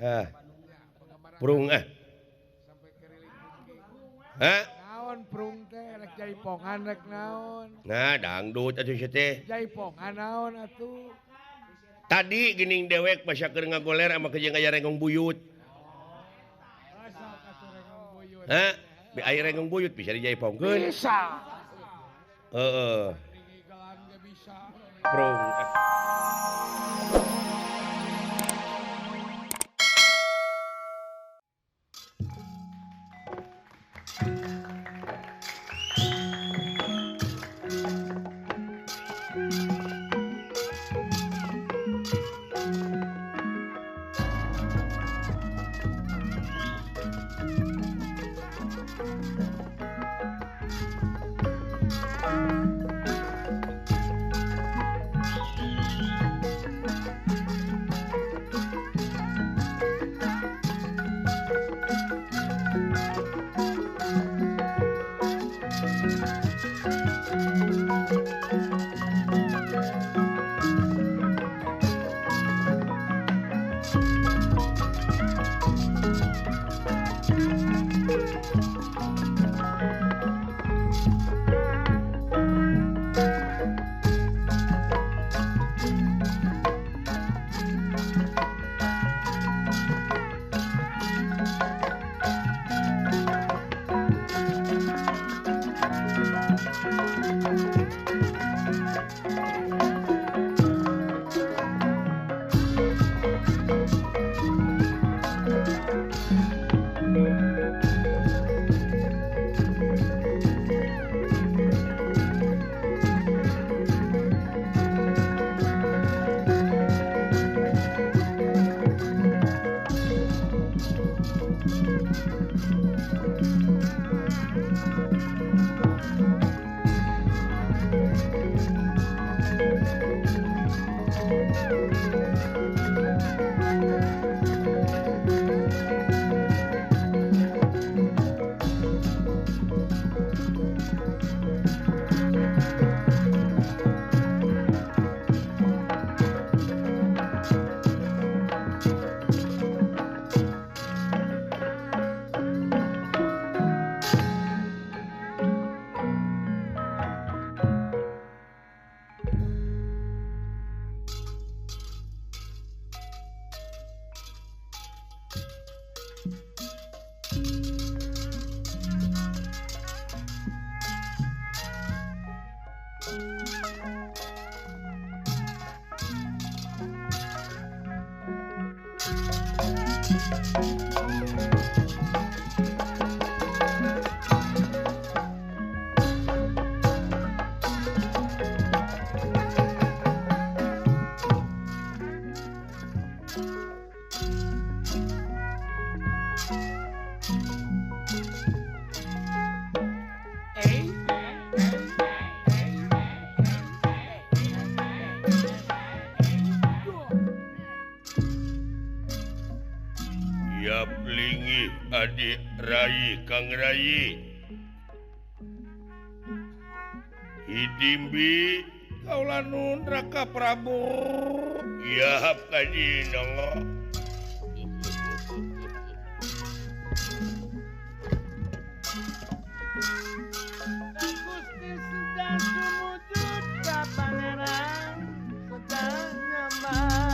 Ah, prung ah. Hah? Naon prung teh rek jaipongan rek naon. Nah, dangdut atuh sia teh. Jaipongan naon atuh. Tadi geuning dewek masa keur ngagoler ama kejeung aya rengong buyut. Asal kasurengong buyut. Hah? Be aya rengong buyut bisa dijaipongkeun. Bisa. Heeh. Ringigalan ge bisa. Prung. Yap lingi adik Rai Kang Rai. Hidimbi kaula nun Raka Prabu. Yap kadina. Gusti sudah sumujud ka pangeran sedang nyembah.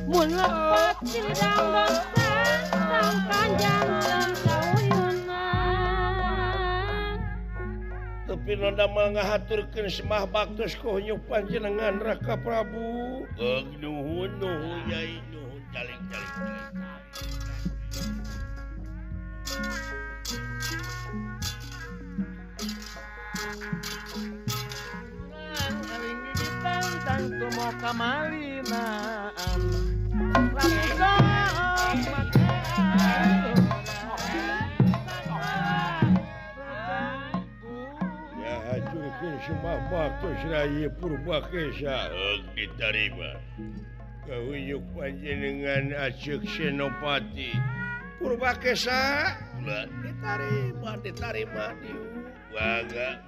Mun lepat sidang dosa sang kanjang dan kauyunan. Tapi nanda ngahaturkeun semah baktos kohnyuk panjenengan Raka Prabu. Nuhun nuhun Nyai nuhun caling-caling. Aling ditantang tumo kamalinaan. Langsung Ya hajurkeun semah baktos Raya Purbakesa diterima. Kahuyuk panjenengan Acek Senopati Purbakesa ulah diterima diu. Bangga.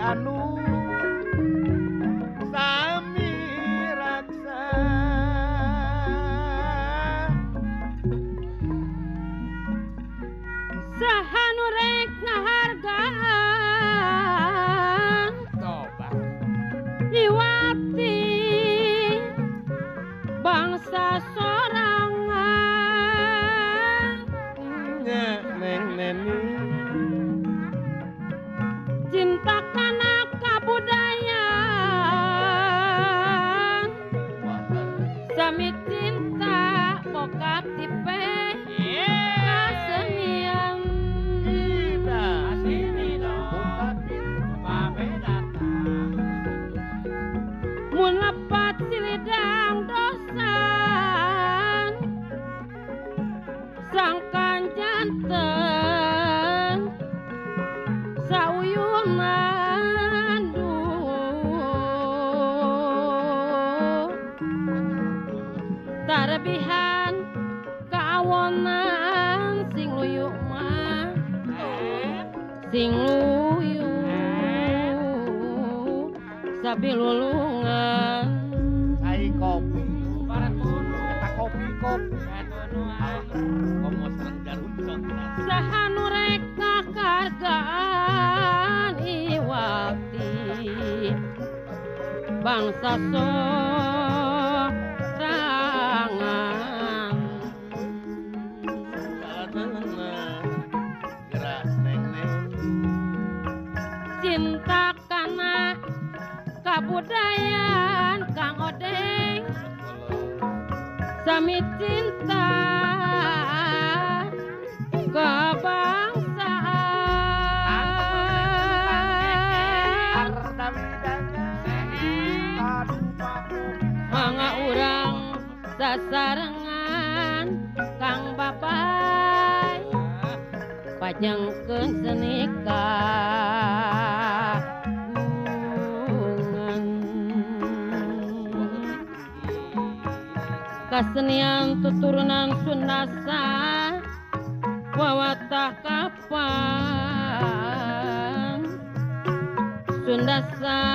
anu sami raksa saha nu rek ngahargaan coba Iwati bangsa sorangan neng neni cinta kana kabudayaan sami cinta bokap tipe kasenian kita sini bukan pamedata mun lepat silidang dosan sangkan janten sauyunan duh tarebihan kaawonan sing luyu mah sing luyu sabilulungan cai kopi eta kopi komo sareng jarum saha nu rek kahargaan Iwati bangsa sorangan geras neng cinta kana kabudayaan Kang Odeng sami cinta kebangsaan mangga urang sasarengan Kang Babai pajengkeun senika kasenian tuturunan Sundasa wawatah kapan Sundasa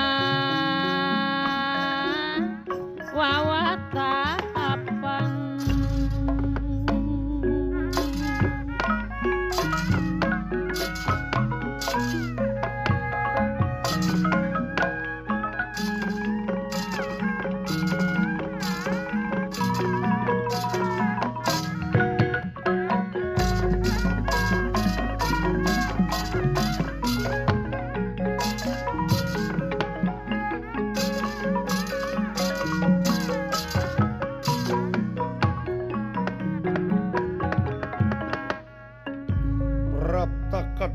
wawatah kapan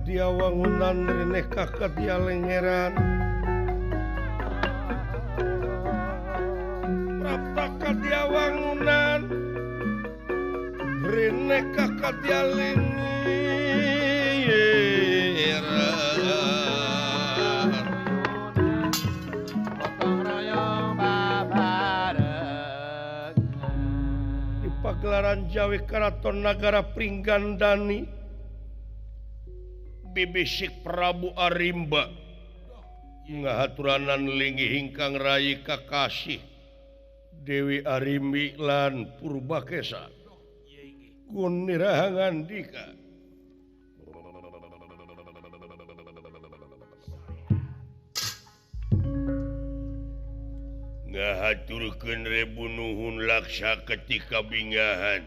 Dia wangunan reneh kakak dia lengeran raptakan dia wangunan reneh kakak dia lengeran potong royong babareng di pagelaran Jawi Karaton Nagara Pringgandani Bibisik Prabu Arimba ngahaturanan linggih ingkang rayi kakasih Dewi Arimbi lan Purbakesa kunirahangan dika ngahaturkeun rebu nuhun laksa ketika binggahan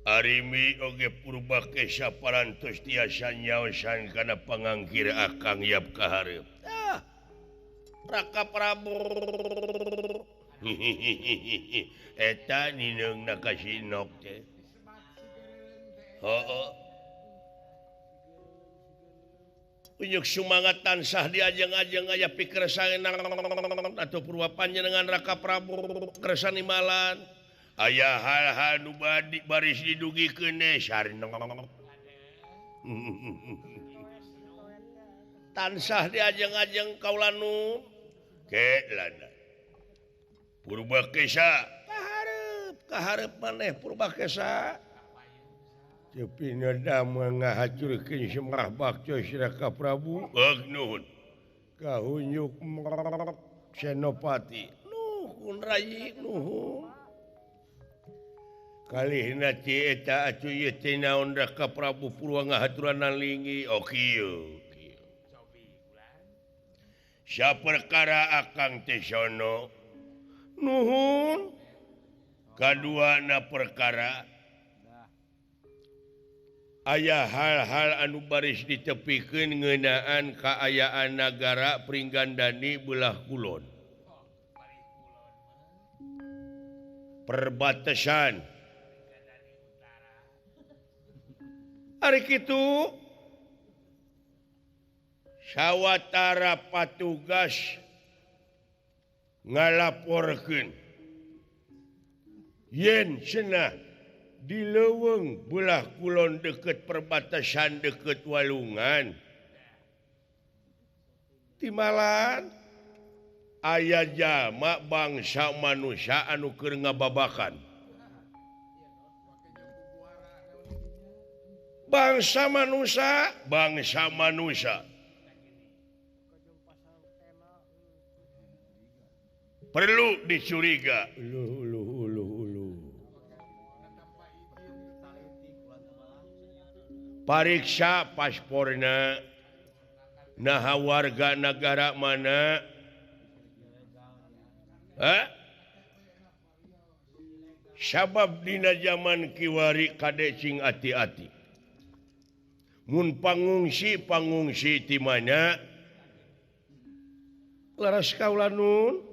Arimi oge Purbakesa parantos tiasa nyaosan kana pangangkir akang yap kaharep. Raka Prabu. Eta nineungna kasinok teh. Heueuh. Unyuk sumangat tansah diajeng-ajeng aya pikeresan atuh purwa panjenengan Raka Prabu keresan imalan. Aya hal-hal nu baris didugikeun sareng tansah diajeng-ajeng kaula nu kelana Purbakesa kaharep maneh Purbakesa Pinodama ngahacurkeun semrah bakco Raka Prabu nuhun kahunyuk Senopati nuhun rayi nuhun kalihna ti eta acu ieu teh naon Raka Prabu Purwa ngahaturanan lingi kieu saperkara akang teh sono nuhun kaduana perkara aya hal-hal anu baris ditepikeun ngeunaan kaayaan nagara Pringgandani belah kulon perbatasan ari kitu sawatara patugas ngalaporkeun yen cenah di leuweung belah kulon deket perbatasan deket Walungan timalan aya jalma bangsa manusia anu keur ngababakan bangsa manusia perlu dicuriga pariksa pasporna naha warga negara mana sabab dina zaman kiwari kade cing ati-ati mun pangungsi ti mana laras kaula nun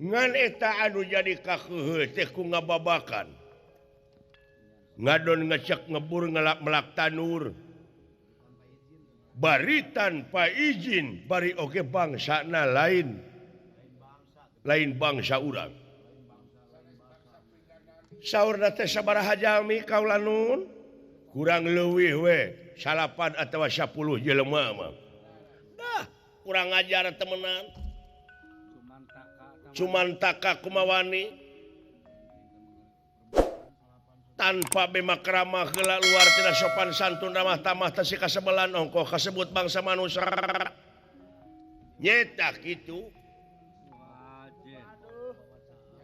ngan eta anu jadi kakeuheuh teh ku ngababakan ngadon ngecek ngebur melak tanur bari tanpa izin bari oge bangsana lain bangsa urang saurna teh sabaraha jalmi kaula nun kurang leuwih we 8 atawa 10 jelema mah kurang ajar temenan cuman taka kumawani tanpa bemakramah geula luar tidak sopan santun ramah tamah tasih kasebelan ongkoh kasebut bangsa manusia nyeta kitu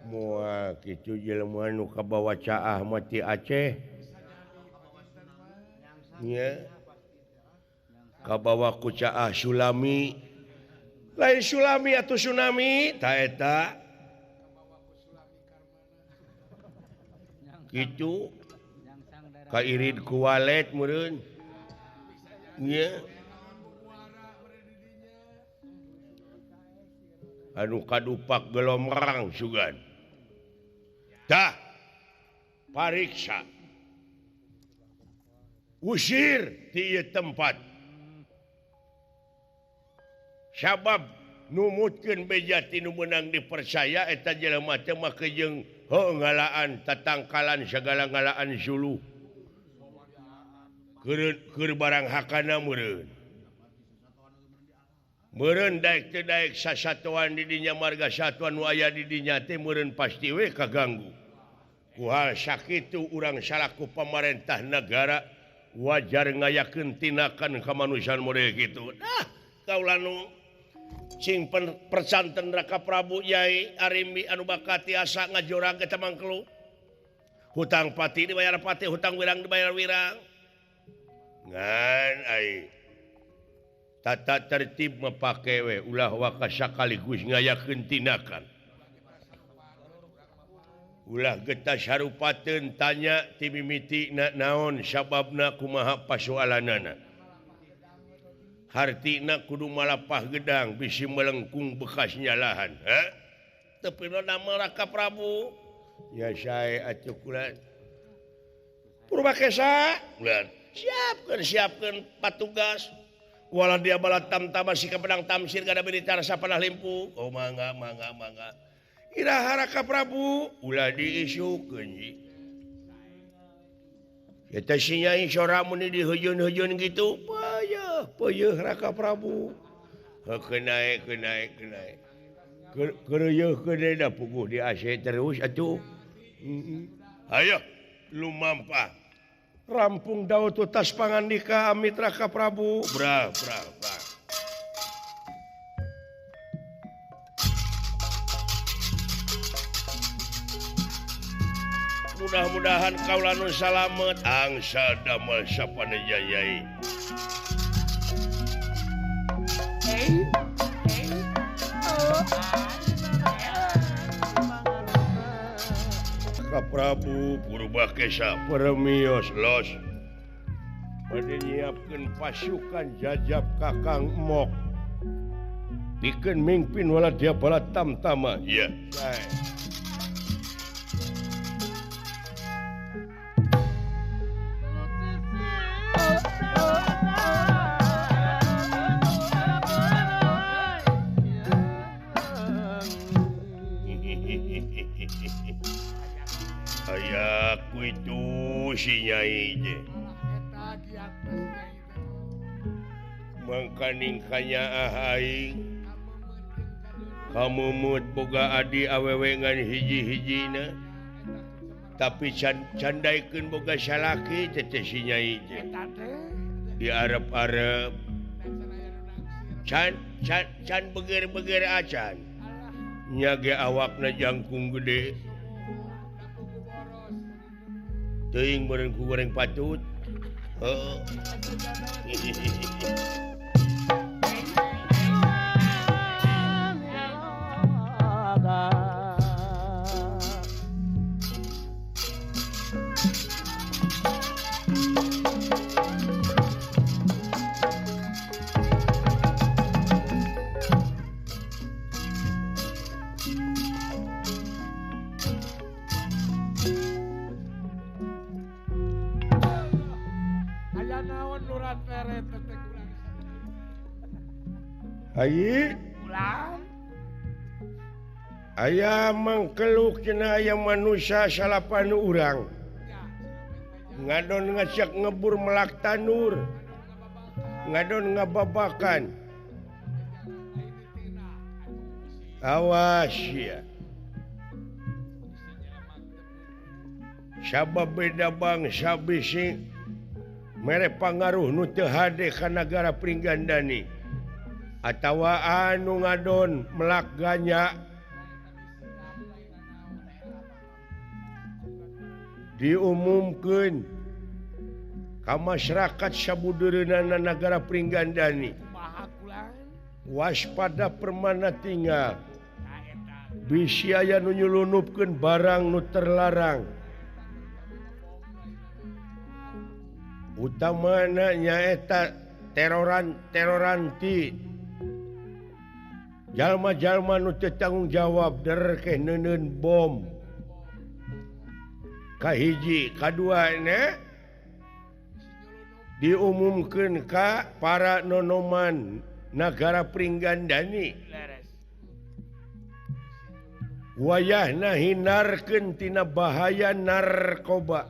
moal kitu jelema nu kabawa caah mati Aceh nya kabawa ku caah Sulami lain Sulami atau tsunami ta eta gitu kairid ku walet meureun nya anu kadupak gelomrang sugan tah pariksa usir ti ieu tempat sabab numutkeun beja ti nu meunang dipercaya eta jelema teh mah kejeung ngalaan tatangkalan segala ngalaan Zulu keur barang hakana meureun daek teu daek sasatuan di dinya marga satuan nu aya di dinya teh meureun pasti we kaganggu ku hal sakitu urang salaku pamarentah negara wajar ngayakeun tinakan kamanusiaan model kitu kaula nu sing percanten Raka Prabu Yai Arimbi anu bakati asa ngajorang eta mangkelu hutang pati dibayar pati hutang wirang dibayar wirang ngan ai tata tertib mapake we ulah waka sakaligus ngayakeun tinakan ulah getah sarupateun tanya ti mimiti naon sababna kumaha pasoalanana hartina kudu malapah gedang bisi melengkung bekasnya lahan tapi nama Raka Prabu ya saya atuh kula Purbakesa siapkan patugas walau dia balat tam-tama si pedang tamsir kada berita sapanah limpu mangga iraha Raka Prabu ulah diisukeun eta si Nyai sora mun dihujun-hujun gitu payeuh Raka Prabu kenaik keureuh keudeuh da puguh di AC terus atuh ayo lumampah rampung daud tutas pangandika amit Raka Prabu bra. Mudah-mudahan kaulah nu salamet angsa damel sapanejayai. Ka Prabu Purbakesa permios los pada nyiapkeun pasukan jajab Kakang Mok pikeun mingpin wala dia bala tamtama ya aku itu si Nyai je mangkaningkanya ahaing kamu mut boga adi awewe ngan hiji-hijina tapi candaikeun boga salaki teh si Nyai je di Arab-Arab can beger-beger acan nyage awakna jangkung gede teuing meureun ku goreng patut. Ayi aya mangkeluk cenah aya manusia salapan urang ngadon ngajak ngebur melak tanur ngadon ngababakan awas ya sabab beda bangsa bisi mere pangaruh nu teu hade ka nagara Pringgandani atawa anu ngadon melak ganya diumumkeun ka masyarakat sabudeureunan nagara Pringgandani waspada permana tinggal bisi aya nu nyelunupkeun barang nu terlarang utamana nyaeta teroranti jalma-jalma nu teu tanggung jawab derke neuneun bom kahiji kaduana diumumkeun ka para nonoman nagara Pringgandani wayahna hinarkeun tina bahaya narkoba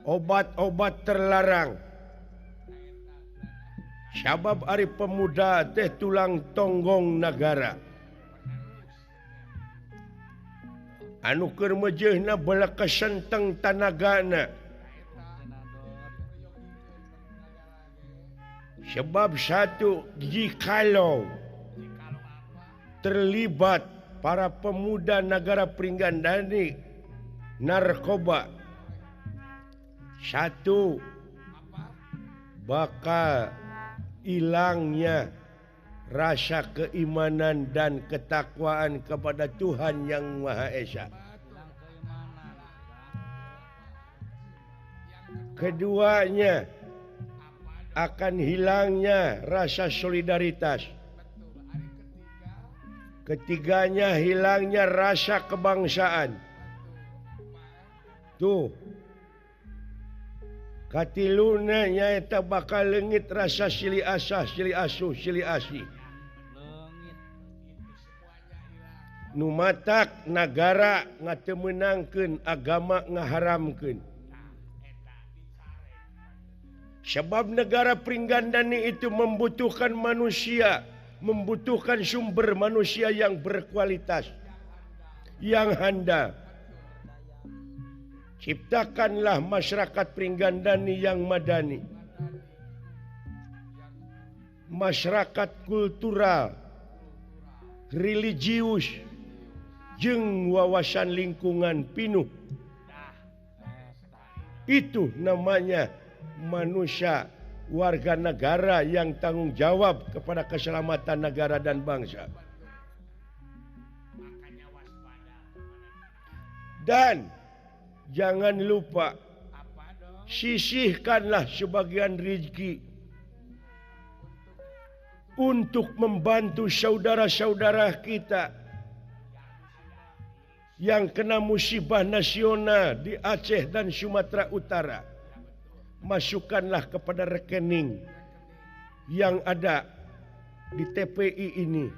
obat-obat terlarang sabab ari pemuda teh tulang tonggong negara anu keur mejehna bala kesenteng tanagana sebab satu jikalau terlibat para pemuda negara Pringgandani narkoba satu bakal hilangnya rasa keimanan dan ketakwaan kepada Tuhan Yang Maha Esa. Keduanya akan hilangnya rasa solidaritas. Ketiganya hilangnya rasa kebangsaan. Tuh. Katiluna nyaeta bakal leungit rasa silih asah, silih asuh, silih asih. Nu matak nagara ngateu meunangkeun agama ngaharamkeun. Sebab negara Pringgandani itu membutuhkan manusia, membutuhkan sumber manusia yang berkualitas, yang handal. Ciptakanlah masyarakat Pringgandani yang madani, masyarakat kultural, religius, jeung wawasan lingkungan pinuh. Itu namanya manusia warga negara yang tanggung jawab kepada keselamatan negara dan bangsa. Dan jangan lupa sisihkanlah sebagian rezeki untuk membantu saudara-saudara kita yang kena musibah nasional di Aceh dan Sumatera Utara. Masukkanlah kepada rekening yang ada di TPI ini.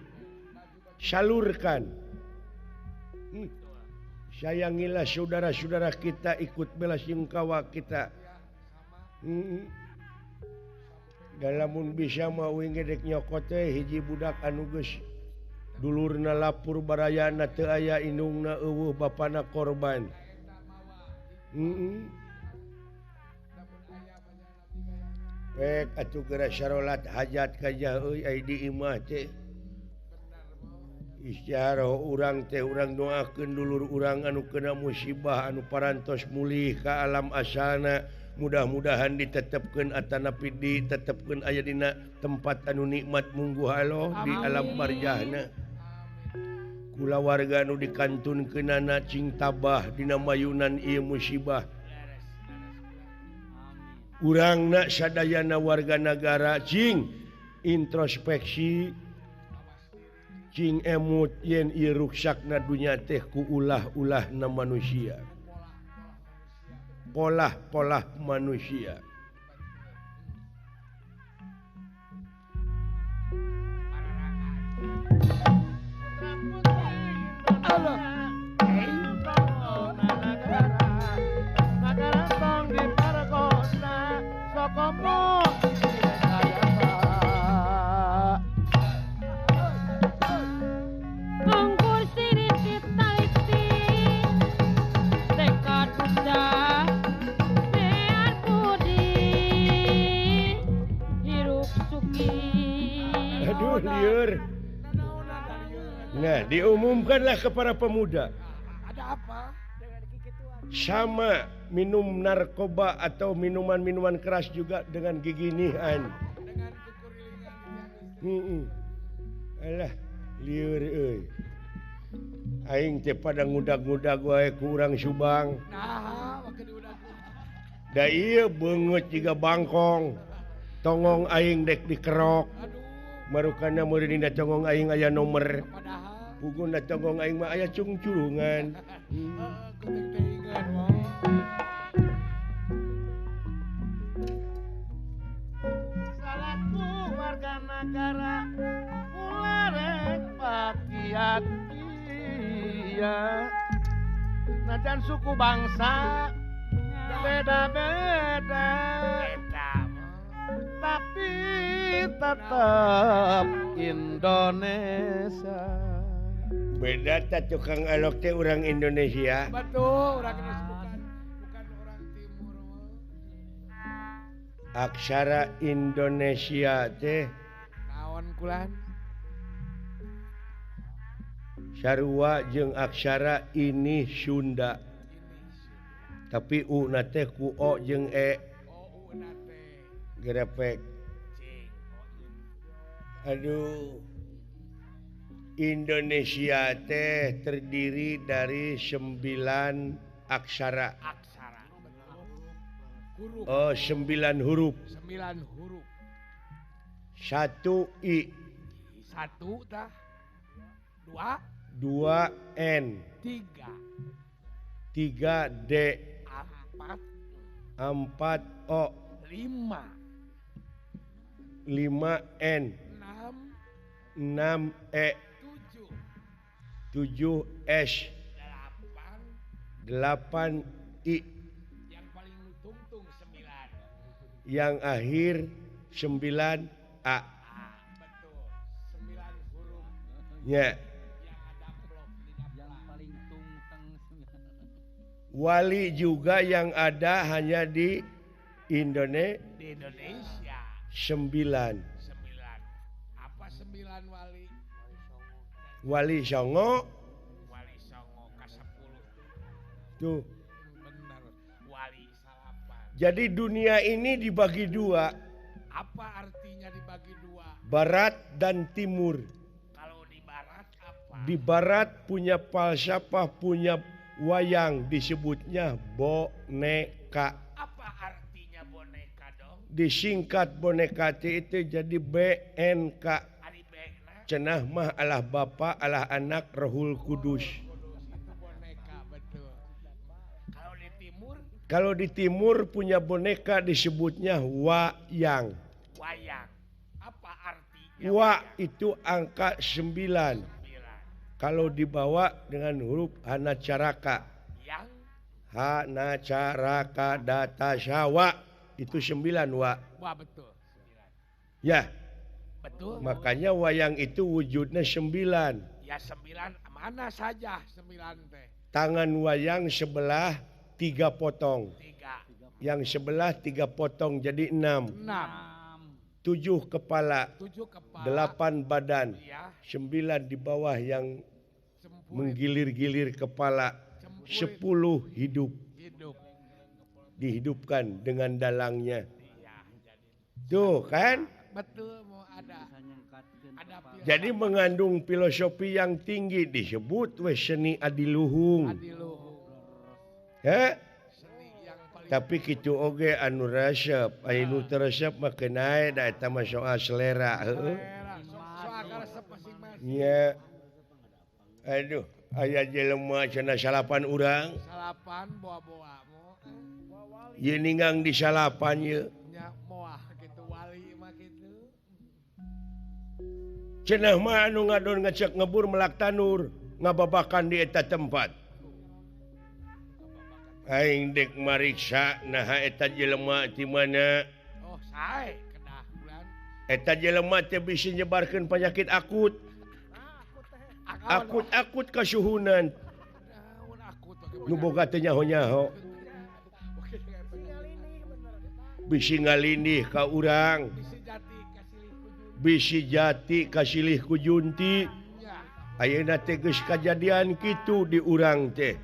Salurkan. Sayangilah saudara-saudara kita, ikut bela sungkawa kita. Dalamun bisa mau ngedek nyokot teh hiji budak anu geus dulurna lapur barayana teu aya indungna eueuh bapana korban. Pek atuh geura sarolat hajat kajah euy ai di imah teh. Istiaroh urang teh urang doakeun dulur urang anu kena musibah anu parantos mulih ka alam asalna. Mudah-mudahan ditetepkeun atanapi ditetepkeun aya dina tempat anu nikmat mungguh Allah di alam barjahna. Kula warga anu dikantunkeunana cing tabah dina mayunan ieu musibah. Urangna sadayana warga negara cing introspeksi, cing emut yen ieu ruksakna dunya teh ku ulah-ulahna manusia. Pola-pola manusia. Allah. Negara tong diperkosa sokomo. Anggur siricit taliti tekad udah biar budi hirup suki. Aduh liur. Nah, diumumkanlah kepada pemuda. Ada apa? Sama minum narkoba atau minuman-minuman keras juga dengan giginihan. Dengan kekurilingan Alah, liur euy. Aing teh pada ngudag-ngudag wae ku urang Subang. nah, maka diudah. Da ieu beungeut jiga bangkong. Tongong aing dek dikerok. Aduh, Marukana meureun dina tongong aing aya nomer. padahal Puguna tongong aing mah aya cung-curungan. kutek teingan wong. Salaku warga negara ularek pakiat iya. Najan suku bangsa beda-beda. Tapi tetap Indonesia. Beda ta tukang alok teh urang Indonesia. Betul, orang ini bukan orang timur. Aksara Indonesia teh Naon kulan? sarua jeung aksara ini Sunda. Tapi u na teh ku o jeung e. Oh, nate. Gerepek. Aduh. Indonesia teh terdiri dari 9 aksara. Aksara. Huruf. Oh, 9 huruf. 9 huruf. 1 I, 1 tah. 2, 2 N, 3, 3 D, 4, 4 O, 5, 5 N, 6, 6 E, 7, 7 S, 8. 8 I, Yang paling tungtung 9. yang akhir 9 A. Betul. 9 huruf Ya, yang ada blok 13. Yang paling tungteng Wali juga yang ada hanya di Indonesia. Di Indonesia 9. 9. Apa 9 wali? Wali Songo Wali Songo ke-10. tuh. Bener. Wali Salapan. Jadi dunia ini dibagi dua, Apa artinya dibagi 2? barat dan timur. Kalau di barat apa? Di barat punya falsafah, punya wayang, disebutnya boneka. Apa artinya boneka dong? Disingkat boneka itu jadi BNK. Ari bekna Cenah mah Allah Bapa, Allah Anak, Rohul Kudus. itu boneka betul. Kalau di timur Kalau di timur punya boneka disebutnya wayang. wayang. Apa artinya? Wa wayang? itu angka 9. 9. Kalau dibawa dengan huruf hanacaraka. Yang Hanacaraka data syawa itu 9 wa. wah betul. 9. Ya, Betul. makanya wayang itu wujudnya 9. Ya 9 mana saja 9 teh. Tangan wayang sebelah 3 potong. 3. Yang sebelah 3 potong jadi 6. 6. 7 kepala, 7 kepala. 8 badan, Ya, 9 di bawah yang sempurna menggilir-gilir kepala, 10 hidup, hidup. dihidupkan dengan dalangnya. Iya, jadi Tuh kan? betul mau ada Jadi mengandung filosofi yang tinggi, disebut we seni adiluhung. adiluhung. Ya? Seni yang paling Tapi kitu oge anu resep, anu teresep mah kenae da eta mah soal selera, heueuh. selera. Soal resep masing-masing. Nya. Aduh, aya jelema cenah salapan urang, Salapan boa-boa mo. ieu ninggang di salapan ieu. Nya moah gitu wali mah gitu. Cenah mah anu ngadon ngecek ngebur melak tanur, ngababakan di eta tempat. Aing dek mariksa naha eta jelema ti mana. Oh, sae kedah bulan. Eta jelema teh bisa nyebarkeun penyakit akut. Akut-akut kasuhunan. Daun akut bagaimana? Nu boga teh nyaho-nyaho. Oke, Bisi ngalindih ka urang, bisi jati kasih kujun. bisi jati kasilih ku junti. Ya, Ayeuna teh geus kajadian kitu di urang teh.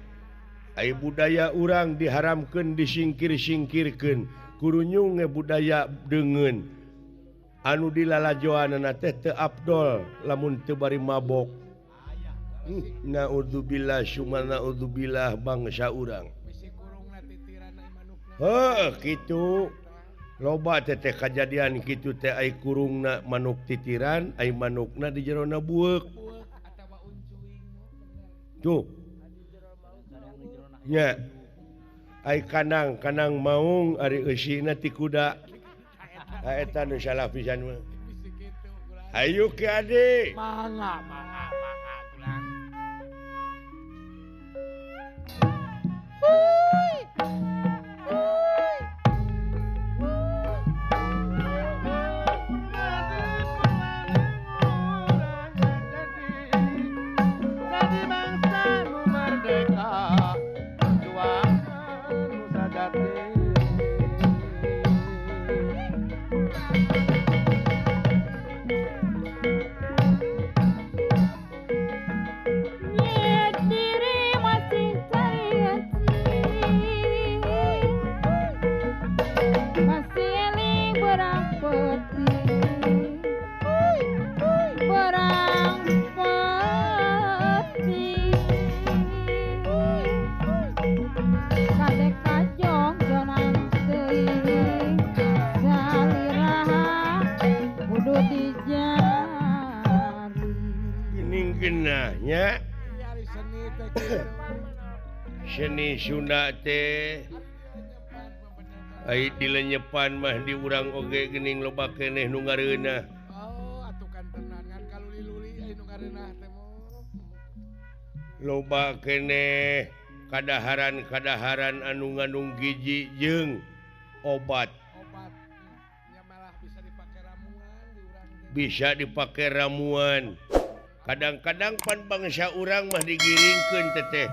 Ai budaya urang diharamkeun disingkir-singkirkeun. Kurunyung budaya deungeun. Anu dilalajoanana teh teu afdol lamun teu bari mabok. Naudzubillah summa naudzubillah bangsa urang. bisi kurungna titirana manukna. Heuh kitu. Loba teh kajadian kitu teh ai kurungna manuk titiran, ai manukna di jerona bueuk. Buek atawa uncuing mo. Tuh. Nya. Ai kanang maung ari eusina ti kuda. Eta nu salah pisan mah. Bisi gitu bulan. Ayo ke ade. Mangga bulan. Jadi bangsa nu merdeka, berjuang nusa jati. Nyet diri masih cari hati. Masih eling berang peti. Berang peti. Kadek kajong jonang teuing. Saliraha kudu dijari. Gening genahnya Iya, ari seni teh kitu. seni Sunda teh ai dilenyepan mah di urang oge geuning loba keneh nu ngareunah. Oh, atukan tenan kan kalau liluli aya nu ngareunah teh mo. Loba keneh kadaharan-kadaharan anu ngandung gizi jeung obat. Obat nya malah bisa dipakai ramuan di urang teh. Bisa dipakai ramuan. Kadang-kadang pan bangsa urang mah digiringkeun teteh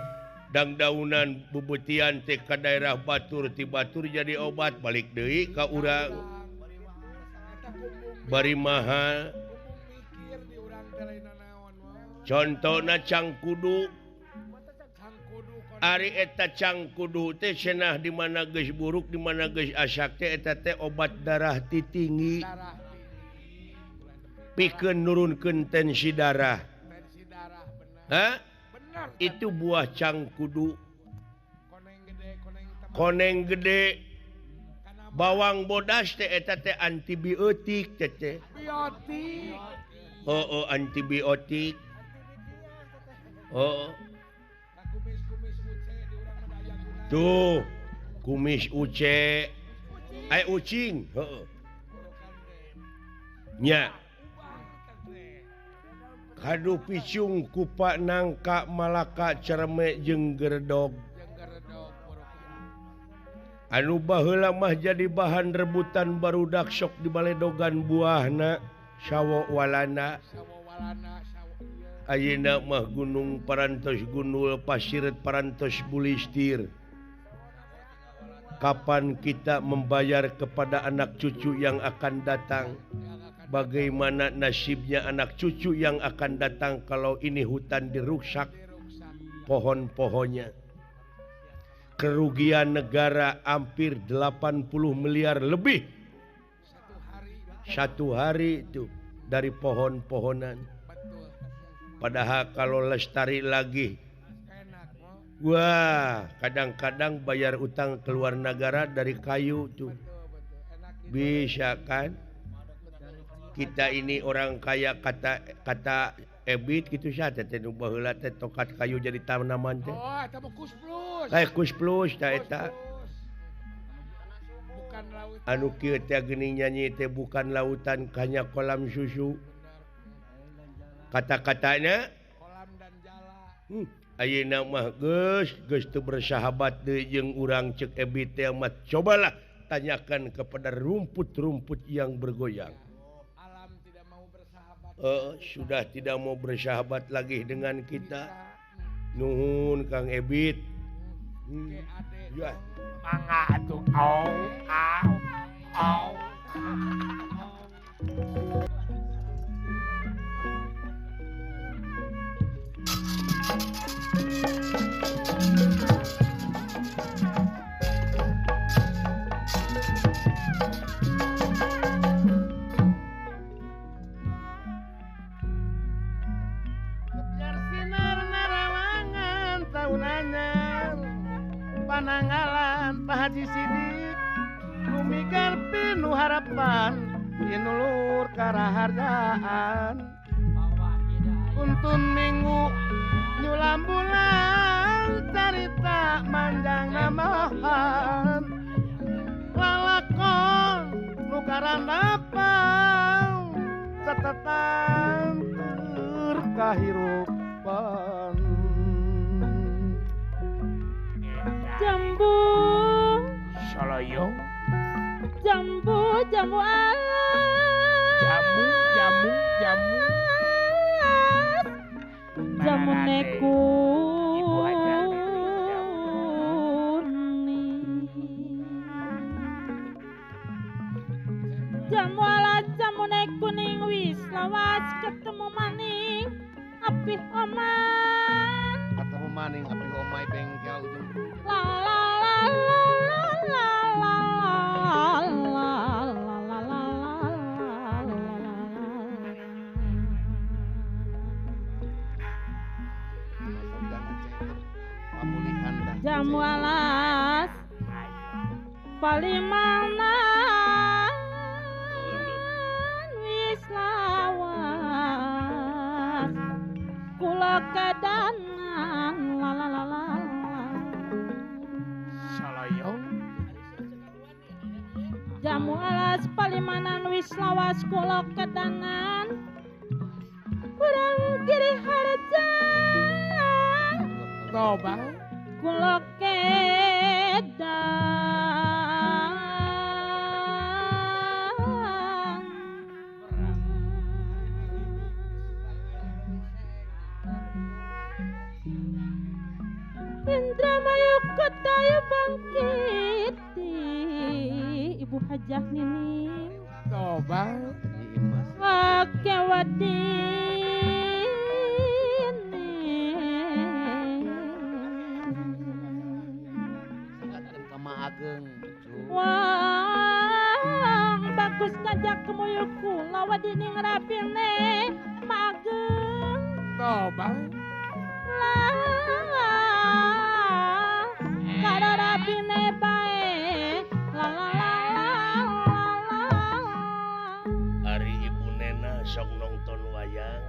daunan bubutian teh ka daerah batur ti batur jadi obat balik deui ka urang bari mahal mikir di urang teh lain naon mah. contohna cangkudu Sangkudu kon ari eta cangkudu teh cenah di mana geus buruk di mana geus asak teh eta teh obat darah ti tinggi darah tinggi. Bulan depan. pikeun nurunkeun tensi darah Tensi darah bener. ha Bener. itu buah cangkudu koneng koneng gede. gede bawang bodas teh eta teh antibiotik teh Biotik. oh antibiotik oh Nah, kumis-kumis uce di urang mah daya guna. tuh kumis uce ucing heeh nya kadu picung kupak nangka malaka cerme jeung gerdog Jenggeredog puruk. anu baheula mah jadi bahan rebutan barudak sok di baledogan buahna sawo walana Sawawalana sawo ieu. ayeuna mah gunung parantos gunul pasiret parantos bulistir kapan kita membayar kepada anak cucu yang akan datang bagaimana nasibnya anak cucu yang akan datang kalau ini hutan dirusak pohon-pohonnya kerugian negara hampir 80 miliar lebih satu hari itu dari pohon-pohonan Betul. padahal kalau lestari lagi Enak mah. wah kadang-kadang bayar utang keluar negara dari kayu tuh Enak bisa kan kita ini orang kaya kata ebit gitu saja teh nu baheula teh tokat kayu jadi tanaman teh Oh, eta mah kus plus. kus plus tah eta Bukan laut. anu kieu teh geuning nyanyi teh bukan lautan hanya kolam susu kata-katanya Kolam dan jala. ayeuna mah geus teu bersahabat deui jeung urang cek ebit teh mah cobalah tanyakan kepada rumput-rumput yang bergoyang Alam tidak mau bersahabat. sudah tidak mau bersahabat lagi dengan kita nuhun Kang Ebit Ade. ya Mangga atuh. Au, au, au. Biar sinar narawangan tahunannya pananggalan Pak Haji Sidik kumigar pinu harapan inulur karaharjaan untun minggu nyulam bulan cerita manjang namahan lalakon nukaran apang catatan terkahirupan Jambu, Soloyong jambu alas. jamu Jamu neku. Ibu Hajar Jamu alas jamu kuning wis lawas ketemu maning api oman. ketemu maning api omai bengkel ujung La la la la la la la la pemulihan dah jamu alas palimanan wis lawas kula kedanan la la la la Soloyong jamu alas palimanan wis lawas kula kedanan kurang kiri harja Toba kula kedan drama yuk katayu bangkit Ibu Hajah Nining Coba Wake wadini Sangatkeun ka Ma Ageng. Wah bagus kajak kemuyuk kula wadini ngerapine mageng Coba kararapine bae la la la la Ari ibu nena sok nonton wayang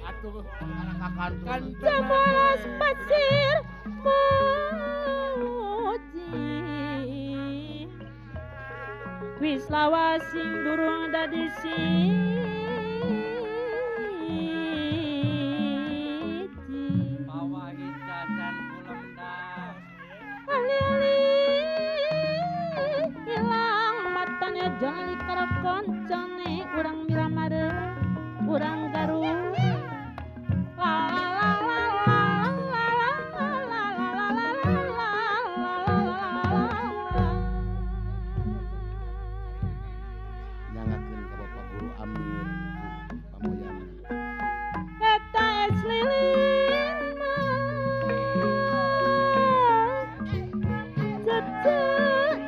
atuh Kan Semolas pasir muji Wis lawasing durung dadi siji Pawahid dan Kulemdak. Ali-ali hilang matanya jangan dikarep koncone urang miramare urang garuk Nyangakeun ka Bapak Guru Amir pamoyana. eta es lilin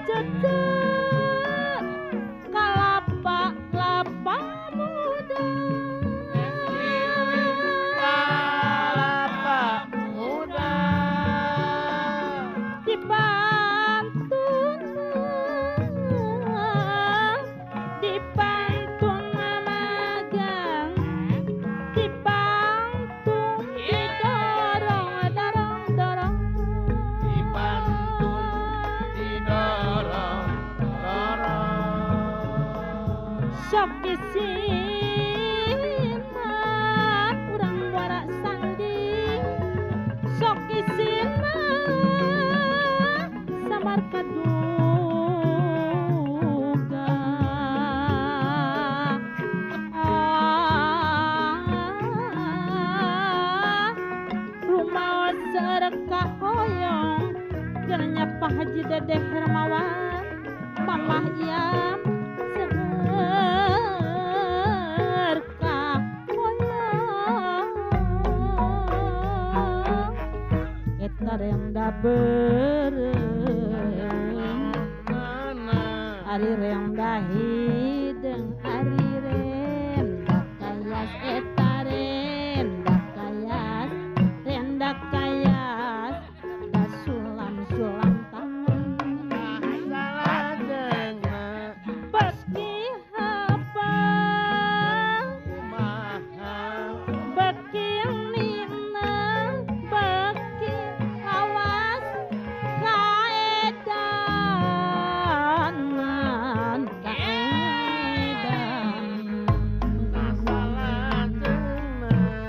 cece kalapa lapa muda Kelapa muda. dipantun magang dipantun didorong dorong Dipantun didorong sok isinan urang warak sandi sok isinan samar kaduga rumah serka hoyong gernya Pak Haji Dede Hermawan mamah iam serka hoyong eta renda bereng ari renda hideng ari renda kayas eta renda kayas da sulam tangan Beski apa Beki nina Beki awas kaedanan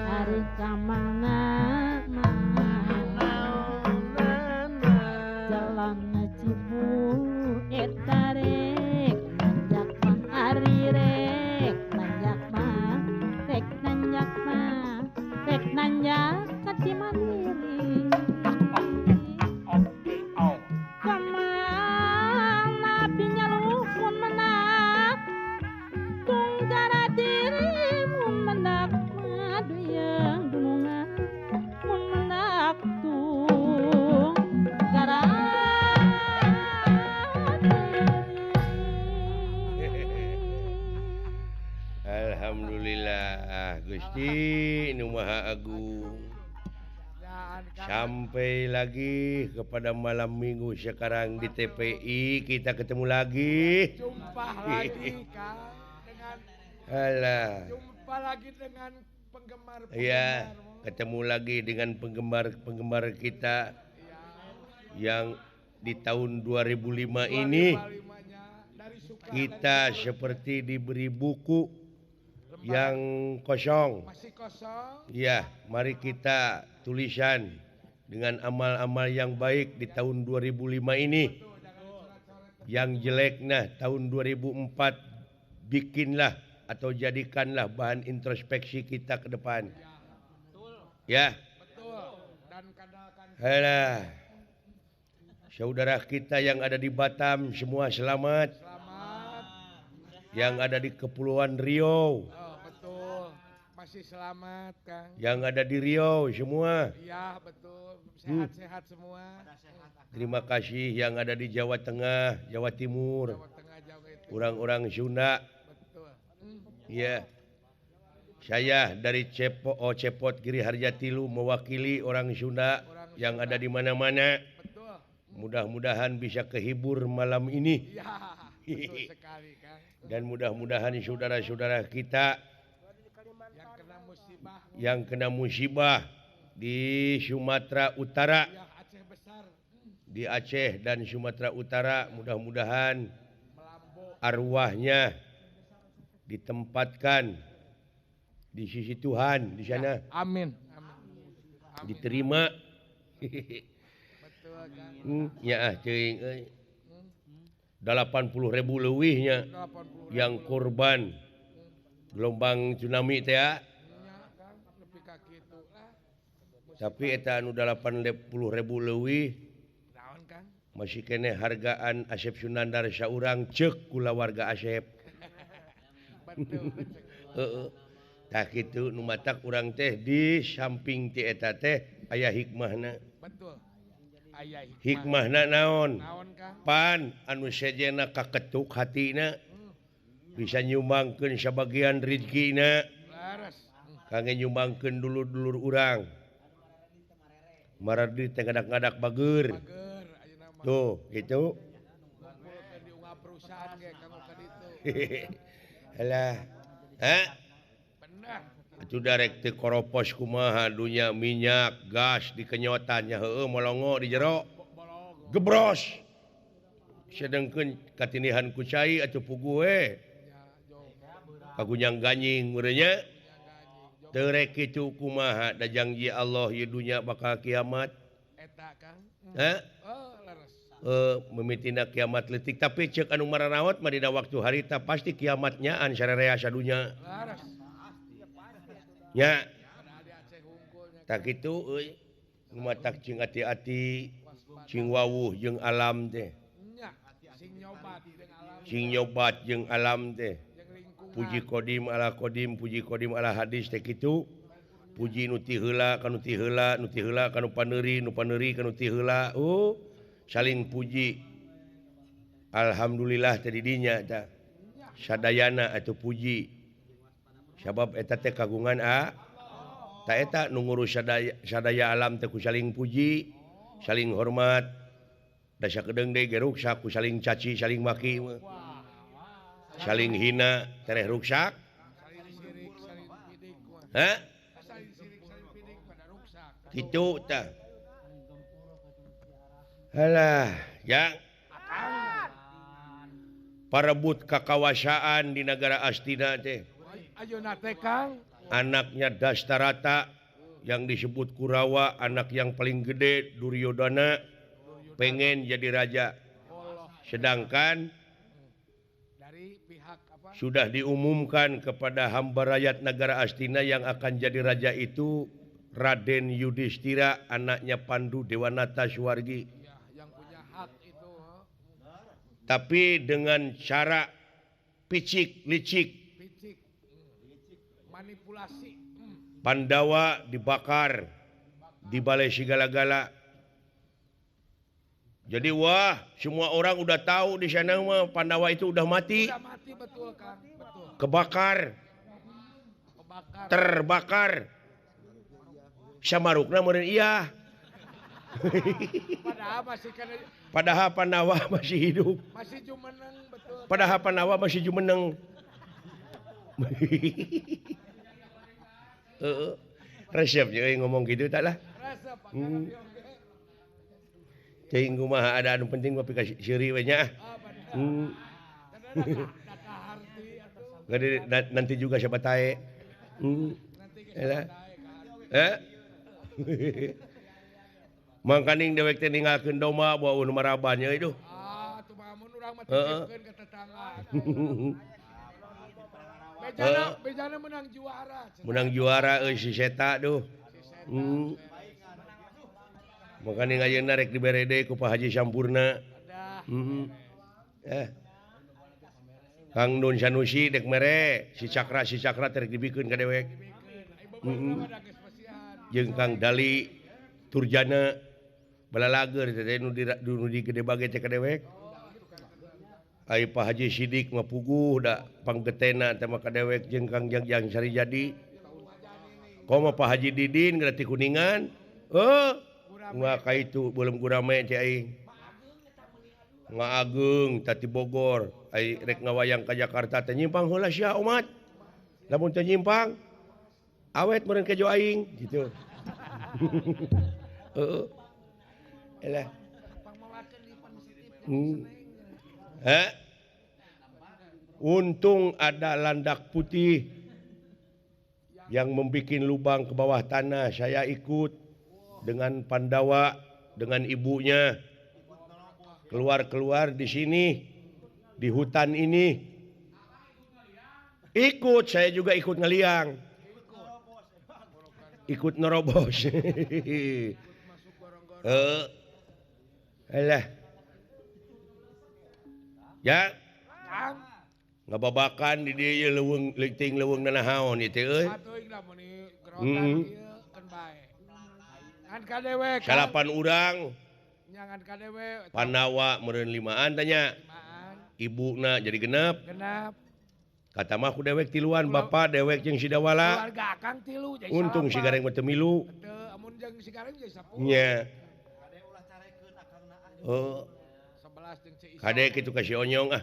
Hari kamana Jalan cibu etarek nanjak mah ari rek nanjak mah rek nanjak kati mandiri kamana pinyaluhun menak tunggara diri mun mendak madu yang dunungan mun mendak tunggara Alhamdulillah Gusti Nu Maha Agung sampai lagi kepada malam minggu sekarang di TPI kita ketemu lagi jumpa lagi Kang dengan Alah jumpa lagi dengan penggemar ya ketemu lagi dengan penggemar kita yang di tahun 2005 ini dari Sukarela kita seperti diberi buku yang kosong. masih kosong Ya, mari kita tulisan dengan amal-amal yang baik di tahun 2005 ini. Yang jelek nah tahun 2004 bikinlah atau jadikanlah bahan introspeksi kita ke depan. Ya, betul dan Halah. Saudara kita yang ada di Batam semua selamat. Selamat. Yang ada di Kepulauan Oh, Riau, betul. Masih selamat, Kang. yang ada di Riau semua. Iya, betul. Sehat-sehat semua. Terima kasih yang ada di Jawa Tengah, Jawa Timur, Jawa Tengah, Jawa itu. orang-orang Sunda. Betul. Iya. Saya dari Cepot Giri Harjatilu mewakili orang Sunda yang ada di mana-mana. Betul. Mudah-mudahan bisa kehibur malam ini. Iya, betul sekali, Kang. Dan mudah-mudahan saudara-saudara kita Yang kena musibah. yang kena musibah di Sumatera Utara, Ya, Aceh besar. di Aceh dan Sumatera Utara, mudah-mudahan Melambo. arwahnya ditempatkan di sisi Tuhan di sana, Amin. Amin. diterima. Betul, Kang. Ya ceuing euy. 80.000 leuwihnya 80. yang korban gelombang tsunami teh ya. Nya, Kang, lebih ka kitu lah. Tapi eta anu 80.000 leuwih Naon, Kang? masih kene hargaan Asep Sunandar saurang ceuk kula warga Asep. Betul. Heeh. Tah kitu nu matak urang teh di samping ti eta teh aya hikmahna. Betul. Aya Hikmahna naon? Naon, Kang? Pan anu sejena kaketuk hatina bisa nyumbangkeun sabagian rezekina Laras. kangge nyumbangkeun dulur-dulur urang. Maradi teh ngadak-ngadak bager. Pager ayeuna mah. Tuh, gitu. Ngumpulkeun di unggah perusahaan ge kamu ka ditu. Alah. Hah? Benar. Atuh darek teu koropos kumaha dunya minyak, gas dikenyotannya heueuh molongo di jero. Bolong. Gebros. Sedengkeun katinihan ku cai atuh puguh we. Ya, jauh. Kagunyang ganying urenya. Yang gaji. Teu rek kitu kumaha da janji Allah ye dunya bakal kiamat. Eta, Kang. Hah? Oh, laras. Memitina kiamat leutik tapi ceuk anu maranaot mah dina waktu harita pasti kiamatnya an sarerea sadunya. Laras. Nya Padahal di Aceh hungkulnya. tak kitu euy. Nu matak cing ati-ati cing wawuh jeung alam teh. Nya, sing nyobat jeung alam. Cing nyobat jeung alam teh. Jeung lingkungan. Puji kodim, puji kodim ala hadis teh kitu. Puji nu ti heula kanu ti heula, nu ti heula kanu paneuri, nu paneuri kanu ti heula. Saling puji. Alhamdulillah teh di dinya tah. Sadayana atuh puji. Sabab eta teh kagungan ta eta nu ngurus sadaya alam teh ku saling puji, saling hormat. Da sakedeung deui ge ruksak ku saling caci, saling maki. Saling hina, tereh ruksak. Saling sirik, saling pidik. Hah? Saling sirik, saling pidik pada ruksak. Kitu tah. Halah, yang parebut kakawasaan di negara Astina teh. Ayeuna teh, Kang. Anaknya Dastarata yang disebut Kurawa, anak yang paling gede Duryodana pengen jadi raja. Allah. Sedangkan Dari pihak apa? sudah diumumkan kepada hamba rakyat negara Astina yang akan jadi raja itu Raden Yudhistira, anaknya Pandu Dewanata Suwargi. Ya, yang punya hak itu. Tapi dengan cara picik licik, Picik. Manipulasi. Pandawa dibakar di balai segala-gala. Jadi wah, semua orang udah tahu di sana mah Pandawa itu udah mati, Udah mati betul, Kang. Betul. kebakar, Kebakar. terbakar. Samarukna meureun iya. Padahal masih kan Padahal Pandawa masih hidup. masih jumeneng betul. Padahal Pandawa masih jumeneng. Resepnya ngomong gitu tak lah. Rasa Pak Cing kumaha ada anu penting mah pika seuri we nya. Data harti atau Nanti juga siapa tae. nanti kita Elah. dae, Kang. Mangkaning dewek teh ninggalkeun domba bawa nu marabannya itu. Tuh mamun urang mah Heeh. titipkeun ke tetangga. Heeh. Bejana menang juara. Menang juara si Seta tuh. Si Seta. Hmm. makanya ngayeuna rek diberede ku Pak Haji Sampurna. Ada. Kang Nun Sanusi dek mere si Cakra terek dibikeun ka dewek. Ada kespesian. Jeung Kang Dali Turjana balalager teh nu di gede bage teh ka dewek. Ai Pak Haji Sidik mah puguh da panggetena teh mah ka dewek jeung Kang Jangjang Sari Jadi. Komo Pak Haji Didin geus ti Kuningan. Nggak ka itu belum gurame teh aing. Ngaageung tati Bogor, ai rek ngawayang ka Jakarta teh nyimpang heula sia umat. Lamun teu nyimpang awet meureun kejo aing gitu. Heeh. Elah. Untung ada landak putih yang membuat lubang ke bawah tanah. Saya ikut dengan Pandawa, dengan ibunya keluar di sini di hutan ini. Ikut, saya juga ikut ngeliang, ikut nerobos. Ya. Ngababakan di dia leuweung leuting leuweung nanahaon ieu euy. Atuing da mun gerotan ieu kan bae. Ngan ka dewek. Salapan urang nyangan ka dewek. Pandawa meureun 5an tanya. Ibuna jadi genep. Genap. Kata mah ku dewek tiluan bapa dewek jeung si Dawala. Keluarga Akang tilu jadi Untung si gareng mah teu milu. Teu amun jeung si gareng jadi 10. Nya. Oh. 11 jeung si Isa. Kade kitu ka si Onyong ah.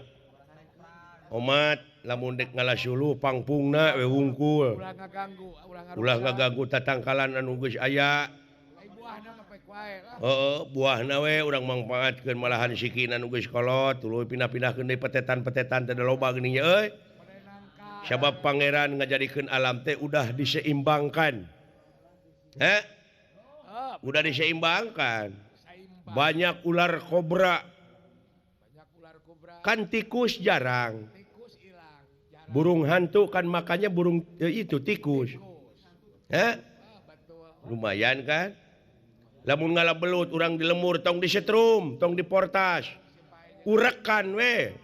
Omat lamun dek ngalasulu pangpungna we wungkul. Ulah ngaganggu tatangkalan anu geus aya. Ai buahna ngepek wae lah. Heeh, buahna we urang mangpaatkeun malahan sikina anu geus kolot, tuluy pindah-pindahkeun deui petetan-petetan teh da loba geuning euy. Sabab pangeran ngajadikeun alam teh udah diseimbangkan. Udah diseimbangkan. Banyak ular kobra. Kan tikus jarang. Burung hantu kan makanya burung itu tikus. Lumayan kan? Lamun ngalabelut urang di lemur tong disetrum, tong diportas. Urekan we.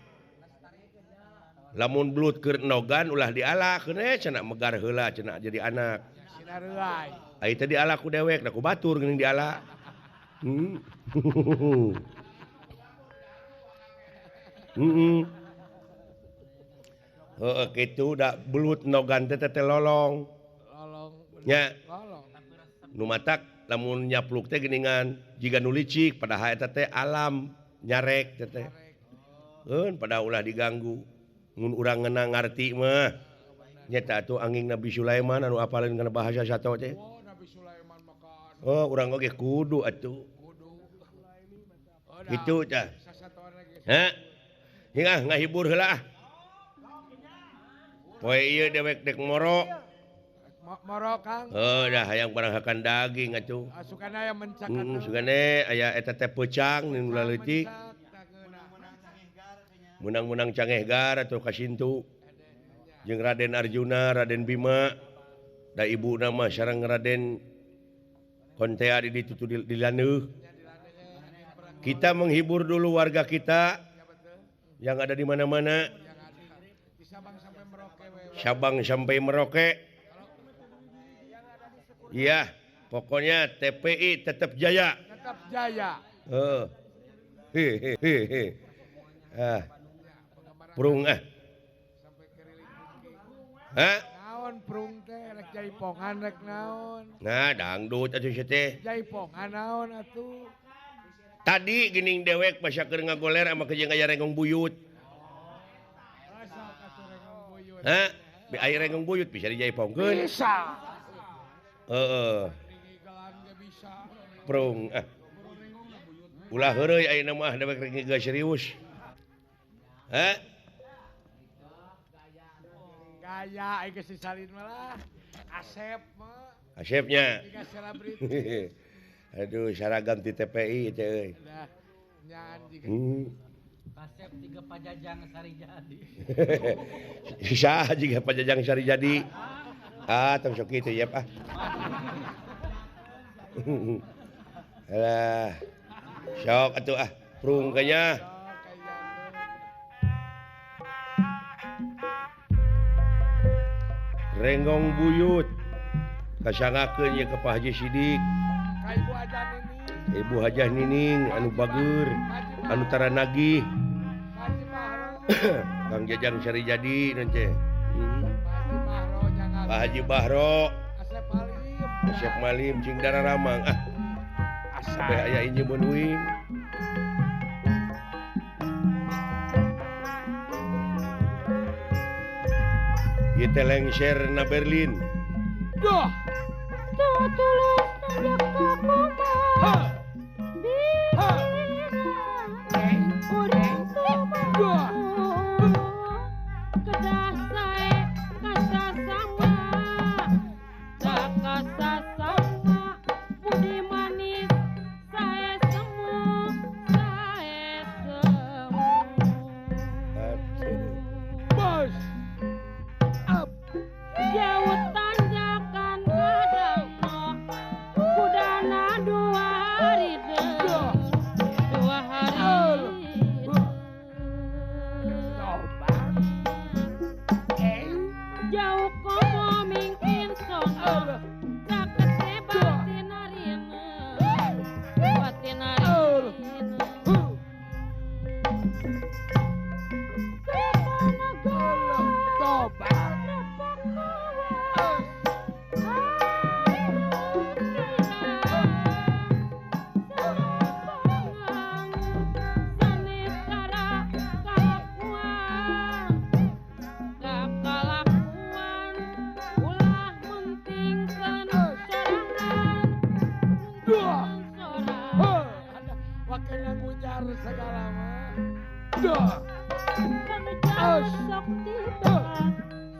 Lamun belut keur nogan ulah dialakeun cenah megar heula cenah jadi anak. Ai teh diala ku dewek da ku batur geuning diala. Gitu da belut nogan teh lolong. Nya. Nu matak lamun nyapluk teh geuningan jiga nu licik padahal eta teh alam nyarek teh. Pada ulah diganggu. Mun urang ngeunang ngarti mah nyata atuh anging Nabi Sulaiman anu apaleun kana bahasa sato teh. Nabi Sulaiman makan. Urang oge kudu atuh. Gitu tah. Hingga ngahibur heula ah. Poe ieu dewek dek moro. Moro Kang. Dah hayang baranghakan daging atuh. Sukana aya mencakan. Sugane aya eta teh peucang nu leutik. Menang-menang Cangehgar atau Kasintu. Jeung Raden Arjuna, Raden Bima, da ibuna mah sareng Raden Kontea di ditu di Laneuh. Kita menghibur dulu warga kita yang ada di mana-mana. Sabang sampai Merauke. Iya, pokoknya TPI tetap jaya. Tetap jaya. Prung Naon prung teh rek jaipongan rek naon. Nah, dangdut atuh teh. Jaipongan naon atuh. Tadi geuning dewek masa keur ngagoler ama kejeung aya rengong buyut. Bi aya rengong buyut bisa dijaipongkeun. Bisa. Prung ulah heureuy ayeuna mah dewek rek geus serius. Gaya ai geus disalin malah. Asep mah. Asepnya. Tiga selebriti. Aduh, seragam di TPI teh euy. Dah nyan jiga. Asep 3 Pajajang Sari Jadi. Sisa jiga Pajajang Sari Jadi. Tong sok kitu ya, Pak. Alah. Sok atuh prung kanya. Renggong buyut. Kasangakeun ye ka Pak Haji Sidik. Ka Ibu Hajah Nining. Ibu Hajah Nining anu bageur, anu tara nagih. Haji Mahro. Kang Jajang Sari Jadi nanti. Haji Mahro jangan. Pak Haji Bahro, Asep Halim. Asep Malim, Cing Dara Ramang. Sampai aya inje mun uing. Kita lengser na Berlin. Duh. Tutulus nandaka kumaha urang tumaku kedah sae kasasama sakasasama budi manis sae semu Bos. Up. jauh tanjakan kadangno kudana 2 hari deun 2 hari Tobat. jauh komo mungkin sono sakete batin arina Tobat. Duh. Wakilnya ngujar segala mah. Duh. Sok tiba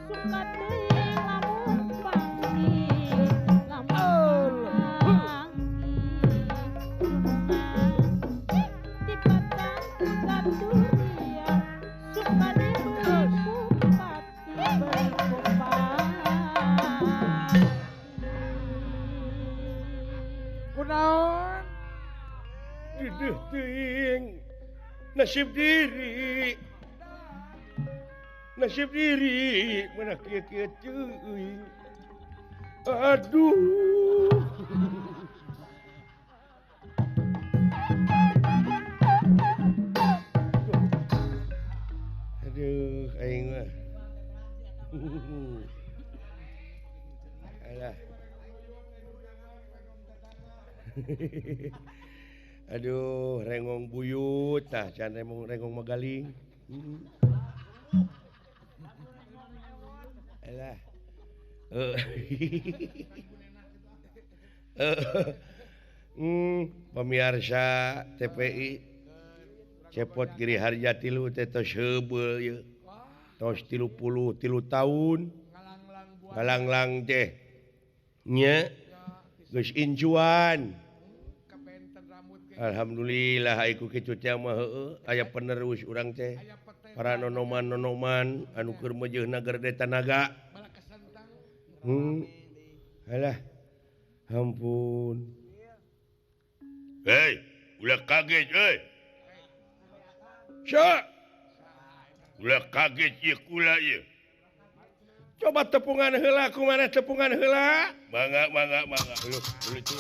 suka teuing lamun panggi lamun panggi tipatan bukan dunia suka diberi kupati berkumpati Kunaon? Duduh teuing. Nasib diri. Nasib diri mana kieu-kieu teuing. Aduh. Aduh, aing mah. Alah. Aduh, rengong buyut tah can rengong magaling. Alah. Pemirsa TPI Cepot Giri Harja tilu teh tos heubeul ye. Tos 30 tahun. Ngalanglang teh. Nya geus incuan. Kepenten rambut ge. Alhamdulillah aiku kitu teh mah heueuh aya penerus urang teh. Aya pete. Para nonoman-nonoman anu keur meujeuhna gerde tanaga. Bala kesentang. Alah. Ampun. Hei, ulah kaget euy. Sya. Ulah kaget ieu kula ieu. Coba tepungan heula kumaha tepungan heula? Mangga. Dulu itu.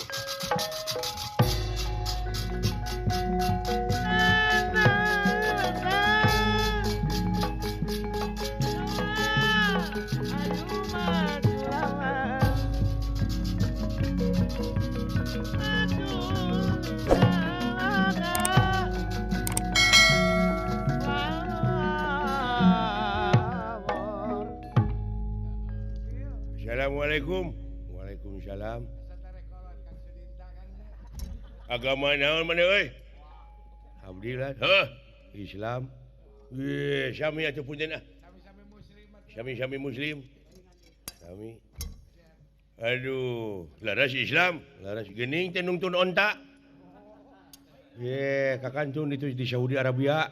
Assalamualaikum. Waalaikumsalam. Agama naon maneh euy? Alhamdulillah. Heuh, Islam. Ye, sami atuh punten ah. Sami-sami muslim. Sami-sami muslim. Sami. Aduh, laras Islam, laras geuning teh nungtun onta. Ye, kakantun itu di Saudi Arabia.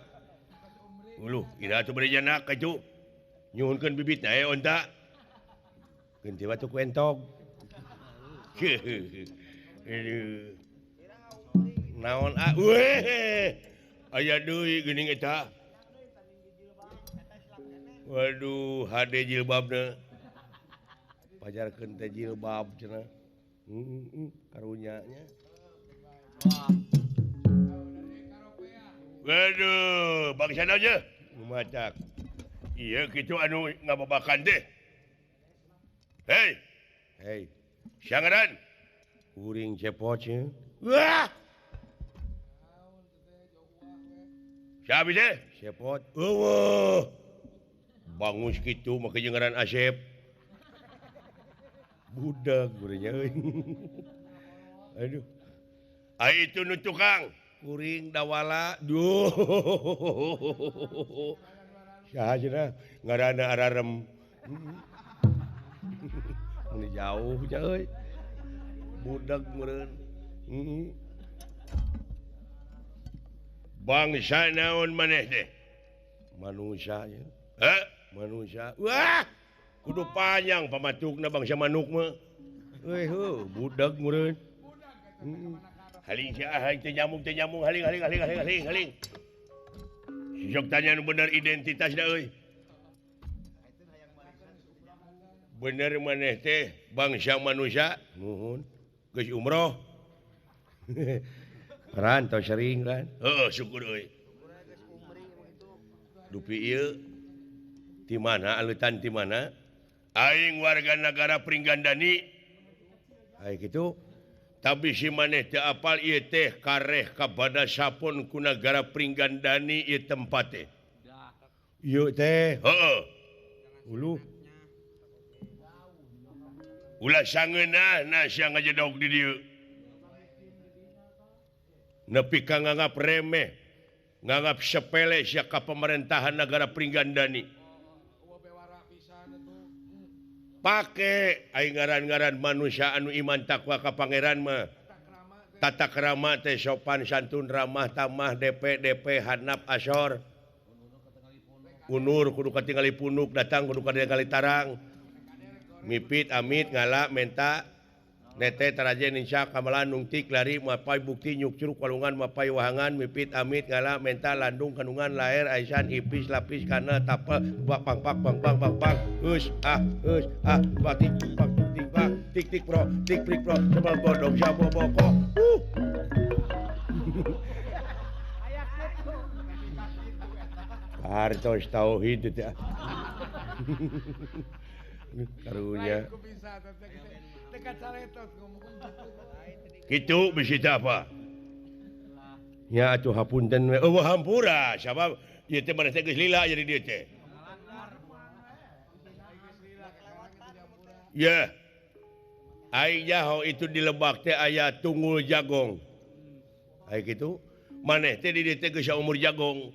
Uluh, ira atuh bari jana ka itu. Nyuhunkeun bibitna onta. Ganti batu ku entog. Aduh. naon aya deui geuning eta. Waduh, hade jilbabna. Pajarkeun teh jilbab cenah. Karunya nya. Waduh, bangsa aja. Lumacak. Iya kitu anu ngababakan teh. Hei. Siangaran. Kuring cepot nya. Wah. Siapa teh? Cepot. Eueuh. Bangus kitu make jengaran Asep. Budak gurenya euy. Aduh. Ai itu nu tukang kuring dawala. Duh. Saha cenah ngaranna ararem. Ini jauh euy. Budak meureun. Bangsa naon maneh teh? Manusia ya. Manusia. Wah! Kudu panjang pamatukna bangsa manuk mah. Euy heuh, budak meureun. Haling teh nyamung haling. Sok tanya nu bener identitasna euy. Bener maneh teh bangsa manusia? Nuhun. Geus umroh. Rantau sering kan? Syukur euy. Dupi ieu di mana aleutan di mana? Aing warga negara Pringgandani. Ai kitu. Tapi si maneh teu apal ieu teh kareh kabada sapon ku negara Pringgandani ieu tempat teh. Ieu teh. Ulu. Ulah sangeunah na sia ngajedog di dieu. Nepi ka nganggap remeh, nganggap sepele sia ka pemerintahan negara Pringgandani. Pake aing ngaran-ngaran manusia anu iman takwa ka pangeran mah. Tata krama teh sopan santun ramah tamah DP handap asor. Unur kudu katingali punuk datang kudu katingali tarang. Mipit amit ngala menta nete tarajen insya kamalan nungtik lari mapai bukti nyuk curug walungan mapai wahangan mipit amit ngala menta landung kandungan lahir aisan ipis lapis kana tapel bak bang us bak tik pro tik prik pro sebal bodong siapa boko Hartos tauhid itu ya. Karunya gitu bisa apa ya atuh hapunten hampura siapa ieu teh maneh teh geus lila jadi dieu teh ya ai jaho itu di Lebak teh aya tunggul jagong ai kitu maneh teh di dieu teh geus umur jagong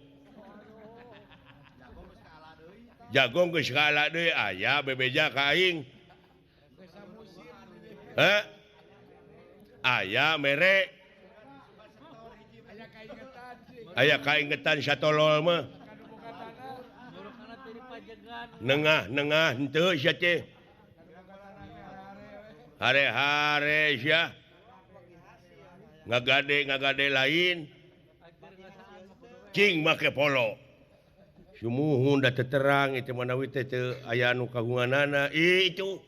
geus kaala deui aya bebeja ka aing aya mere aya kaingetan satolol mah nengah henteu sia teh hare-hare sia ngagade lain cing make polo sumuhun da terang itu manawi teh aya anu kagunganana itu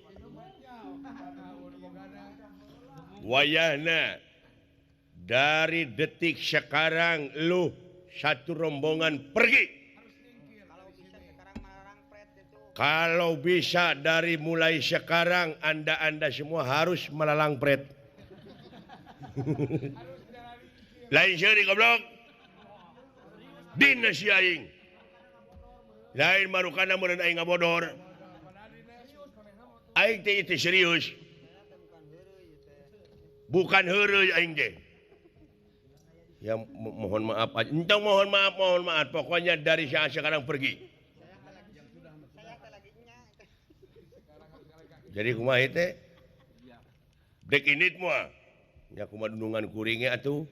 wayahna dari detik sekarang lu satu rombongan pergi. Kalau bisa dari mulai sekarang anda semua harus melalang pret. Lain seuri goblok. Dina si aing. Lain marukana mun aing ngabodor. Aing teh itu serius. Bukan heureuy aing teh. Ya mohon maaf aja. Entong mohon maaf. Pokoknya dari saat sekarang pergi. Jadi kumaha teh? Dek init moal. Ya kumaha dundungan kuringnya atuh.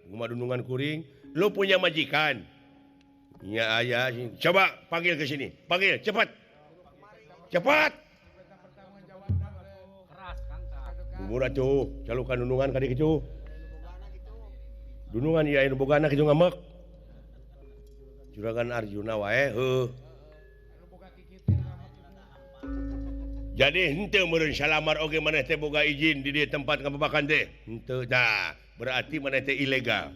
Kumaha dundungan kuring. Lu punya majikan. Ya aya. Coba panggil ke sini. Panggil cepat. Umur atuh, calukan undungan kadi kitu. Dunungan ieu anu boga anak itu ngamek. Juragan Arjuna wae heuh. Jadi henteu meureun salamar oge maneh teh boga izin di dieu tempat ngababakan teh. Henteu dah, berarti maneh teh ilegal.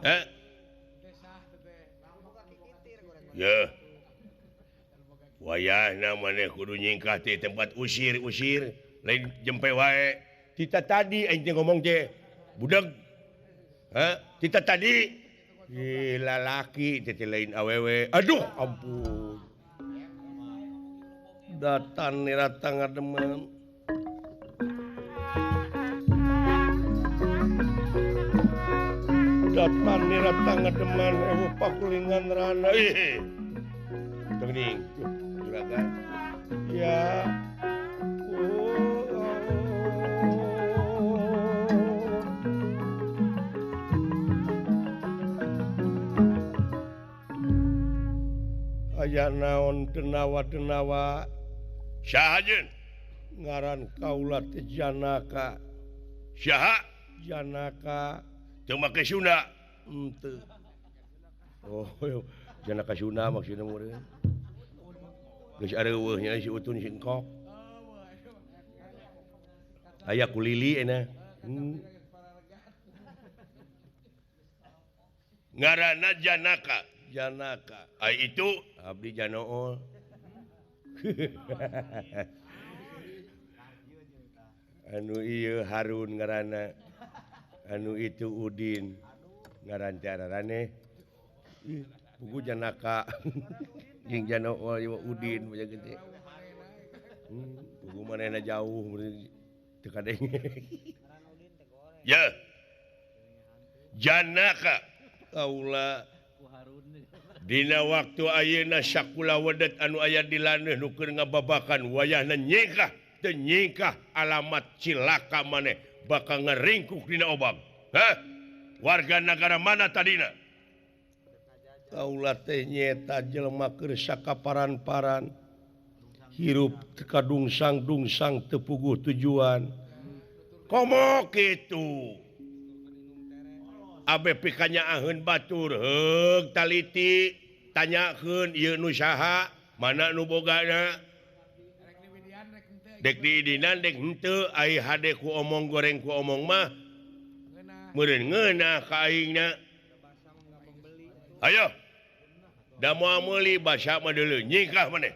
Heh. Ya. Wayahna maneh kudu nyingkah di tempat usir-usir, lain jempe wae. Tita tadi aing teh ngomong teh budak. Hah? Tita tadi lalaki teh lain awewe. Aduh, ampun. Datan nira tangga demen. Datan nira tangga demen ewu pakulingan rana. Tengning, juragan. Ya. Aya naon denawa-denawa sahajeun ngaran kaula teh Janaka. Saha? Janaka. Teu make Sunda. Henteu. Oh, Janaka Sunda maksudna meureun. Geus areuweuh nya si Utun Singkok. Aya ku Lili ena. Ngaranna Janaka. Janaka. Ai itu abdi Janool. Anu ieu Harun ngaranna. Anu itu Udin. Ngaran cararane. Buku Janaka. Jeung Janool ieu Udin bae gede. Buku manehna jauh teu kadenge. Ya. Janaka kaula dina waktu ayeuna sakula wedet anu aya di laneuh nu keur ngababakan wayahna nyingkah teu nyingkah alamat cilaka maneh bakal ngaringkuk dina obang. Hah? Warga negara mana tadina? Kaula teh nyeta jelema keur sakaparan-paran hirup kadungsang-dungsang teu puguh tujuan. Komo kitu? Abe pikanyaaheun batur heug taliti tanyakeun ieu nu saha mana nu bogana dek diidinan dek henteu ai hade ku omong goreng ku omong mah meureun ngeunah ka aingna. Ayo da moal meuli basa mah deuleu nyingkah maneh.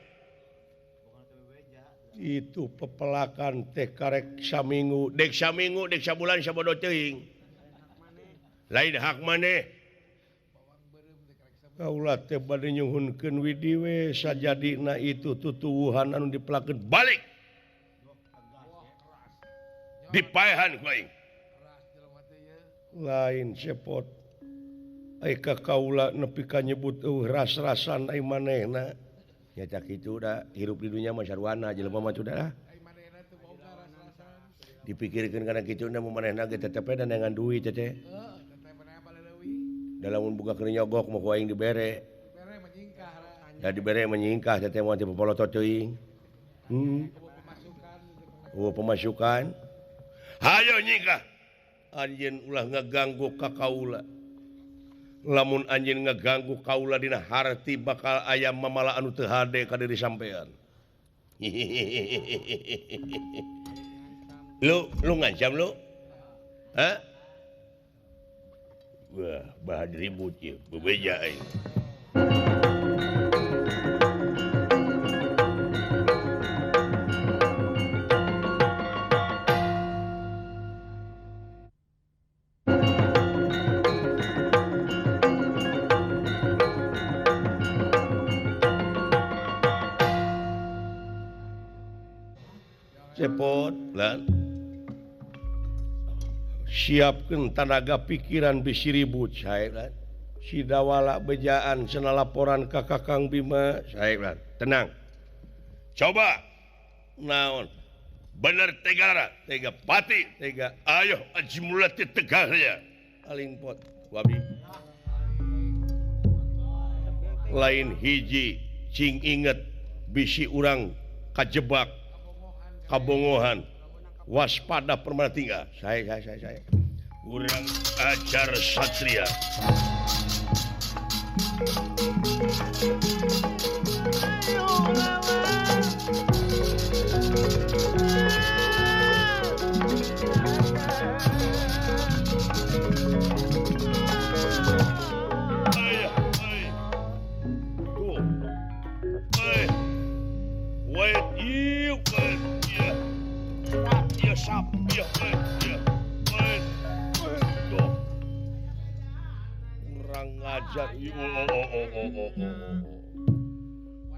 Itu pepelakan teh karek saminggu dek sabulan sabodo teuing. Lain hak maneh kaula teh bade nyuhunkeun widi we sajadina itu tutuwuhan anu dipelakeun balik dipaehan ku aing lain cepot ai ka kaula nepi ka nyebut ras-rasan ai manehna nya cak kitu da hirup di dunya mah sarwana jelema mah da dipikirkeun kana kitu na manehna ge tetep da dengan duit teh dalam buka kena nyogok mau aing dibere ya dibere menyingkah teh mah teh popolotot teuing pemasukan hayo nyingkah anjeun ulah ngaganggu ka kaula lamun anjeun ngaganggu kaula dina harti bakal aya mamala anu teu hade ka diri sampean. Lu ngancam lu? Hah? Wah, bahan ribut ya, bebeja aing. Cepot lah. Siapkan tenaga pikiran bisi ribut saya si dawala bejaan sena laporan ke Kakang Bima saya tenang coba naon bener tegara tega pati tega ayo aji mulati tegarnya aling pot wabi lain hiji cing inget bisi urang kajebak kabongohan waspada permana tinggal saya kurang ajar satria.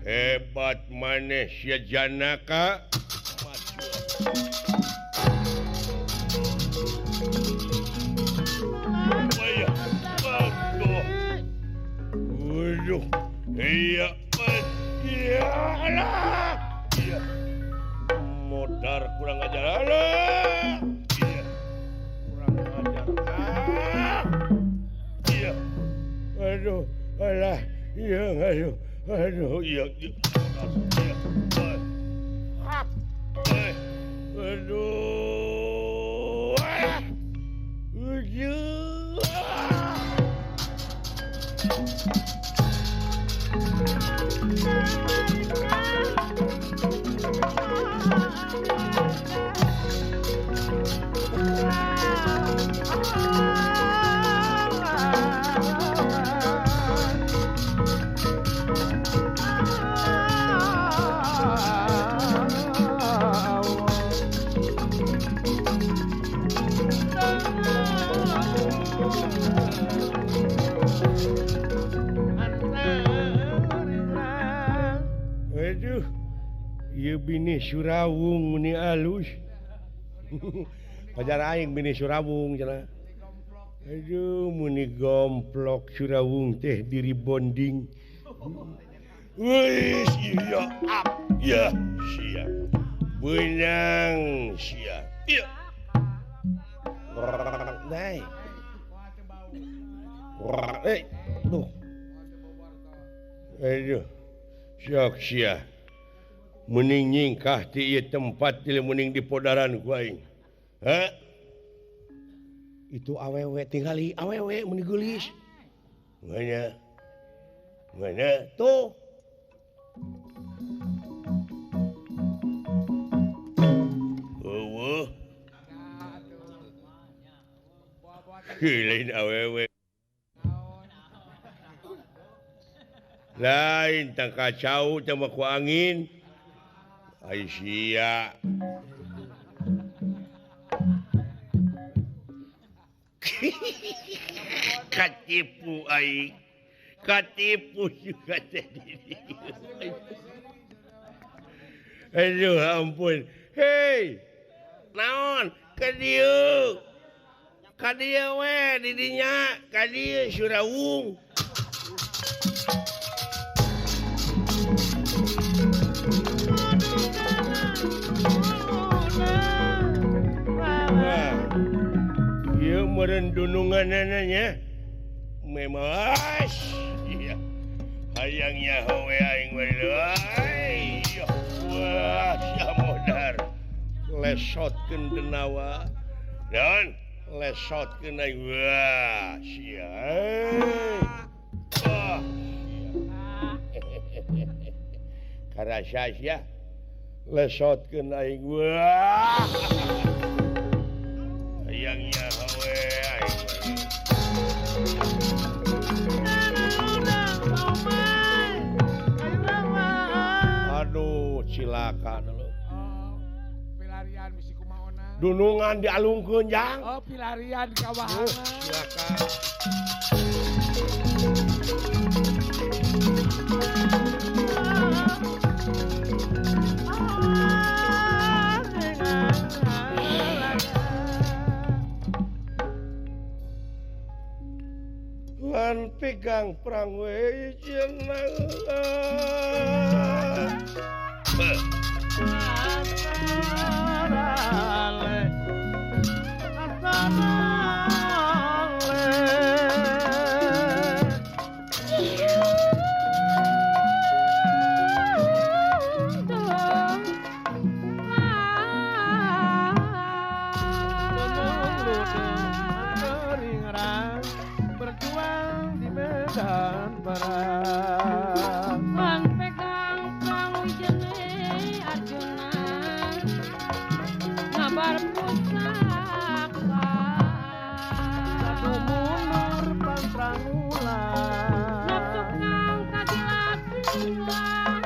Hebat manusia Janaka. Waduh, iya, iya, modar kurang ajar, iya, kurang ajar, iya, aduh, alah, iya, aduh, iya, aduh, aduh, iya bini Surawung meni alus. Pajar aing bini Surawung cenah. Aduh, meni gomplok Surawung teh diri bonding. Wis iya up. Ya, sia. Benang sia. Iya. Nai. Tuh. Aduh. Siak sia. Mending nyingkah ti ieu tempat ti mending di podaran ku aing. Ha? Itu awewe tingali awewe mending geulis. Nganya. Nganya tuh. Eueuh. Lain awewe. Lain tang kacau tang ku angin. Aisyah. Katipu aing. Katipu juga jadi. Aduh ampun. Hei. Naon? Ka dieu. Ka dieu we di dinya. Ka dieu Surawung. Iya meren dunungan ananya memas iya hayangnya hawe aing wae wah sia modar lesotkeun denawa dan lesotkeun aing wah sia wah karasa sia lesotkeun aing wah hayangnya hawe aing aduh cilaka dulu. Pilarian misi kumaona. Dunungan dialungkeun jang. Oh, pilarian kawahangan. Silakan. Lan pegang perang we jenang. berpusaka Anu mundur pantrangulan nafsu kang kagilasilan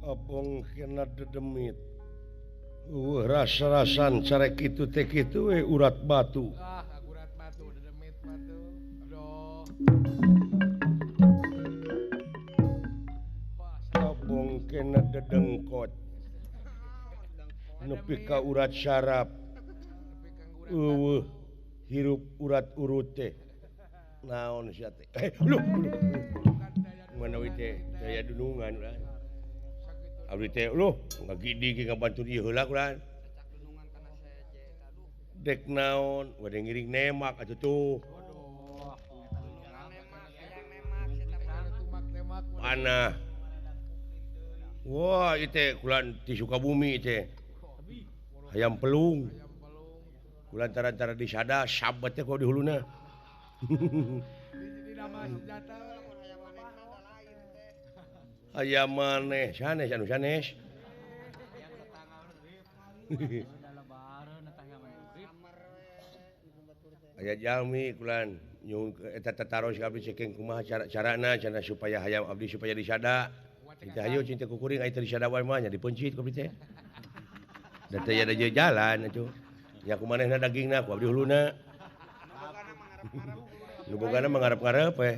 Abong kena dedemit. Rasa-rasan carek kitu teh kitu we urat batu. Ah, akurat batu, dedemit batu. Aduh. Wah, Abong kena dedengkot. Nepi ka urat syaraf. tapi kang gurat Eueuh hirup urat urut teh. Naon sia teh? Lu. kan daya Mana we teh daya dunungan urang. sakitu. Abdi teh lu ngagidi ge ngabantu ieu heula urang. Dek naon, wade ngiring nemak atuh tuh. Waduh. Tumak temak. Panah. Wah, itu kulan di Sukabumi itu. Hayam pelung. Ayam pelung. Kulan tara-tara di sada sabat teh kok di huluna. Di nama senjata. Hayam maneh, sanes anu sanes. Aya jalmi kulan nyung eta tataros abdi saking kumaha carana cenah supaya hayam abdi supaya disada. Kita ayo cinta kukuring aya teh disada wae mah nya dipencit ku abdi teh. Da teh ada jalan atuh. Nya kumanehna dagingna ku abdi huluna. Nu bogana mangarep-ngarep we.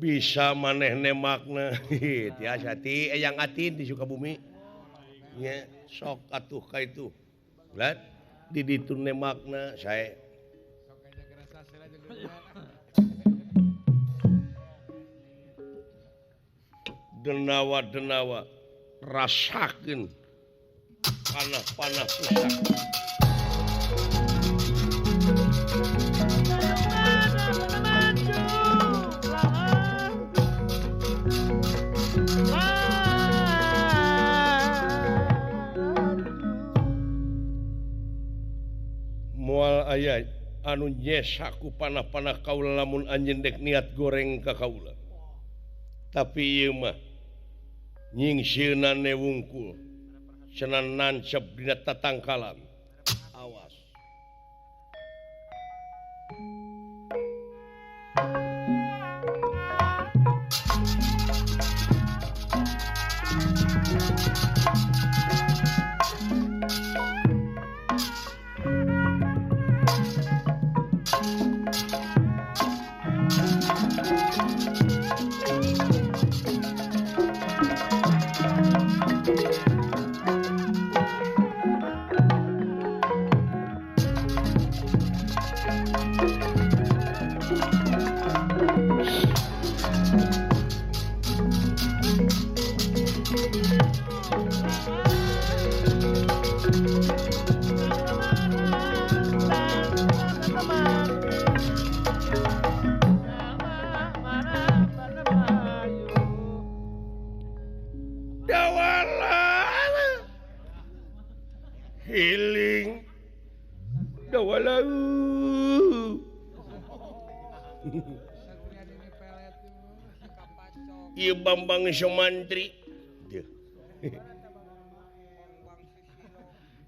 Bisa maneh nemakna. Tiasa ti eyang atin di Sukabumi. Nya sok atuh ka itu. Ulat di ditu nemakna sae. Sok aja gerasa sila jeung geus. Denawa-denawa rasakeun panah-panah pusaka. Moal aya anu nyesa ku panah-panah kaula lamun anjeun dek niat goreng ka kaula. Tapi ieu mah nyingsieunan wungkul cenah nancep dina tatangkalan. Awas. Healing dawala Sagulian ini pelet tuh. Kapacok. ieu Bambang Sumantri Deuh.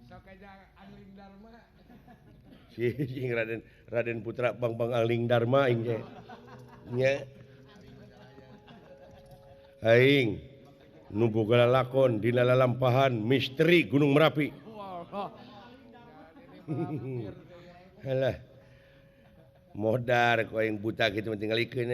Sok aja Angling Dharma. Si Raden Putra Bambang Angling Dharma aing teh nya aing nu boga lakon dina lalampahan misteri Gunung Merapi. Wah. Halah modar ku aing buta kitu mah tinggal ikeun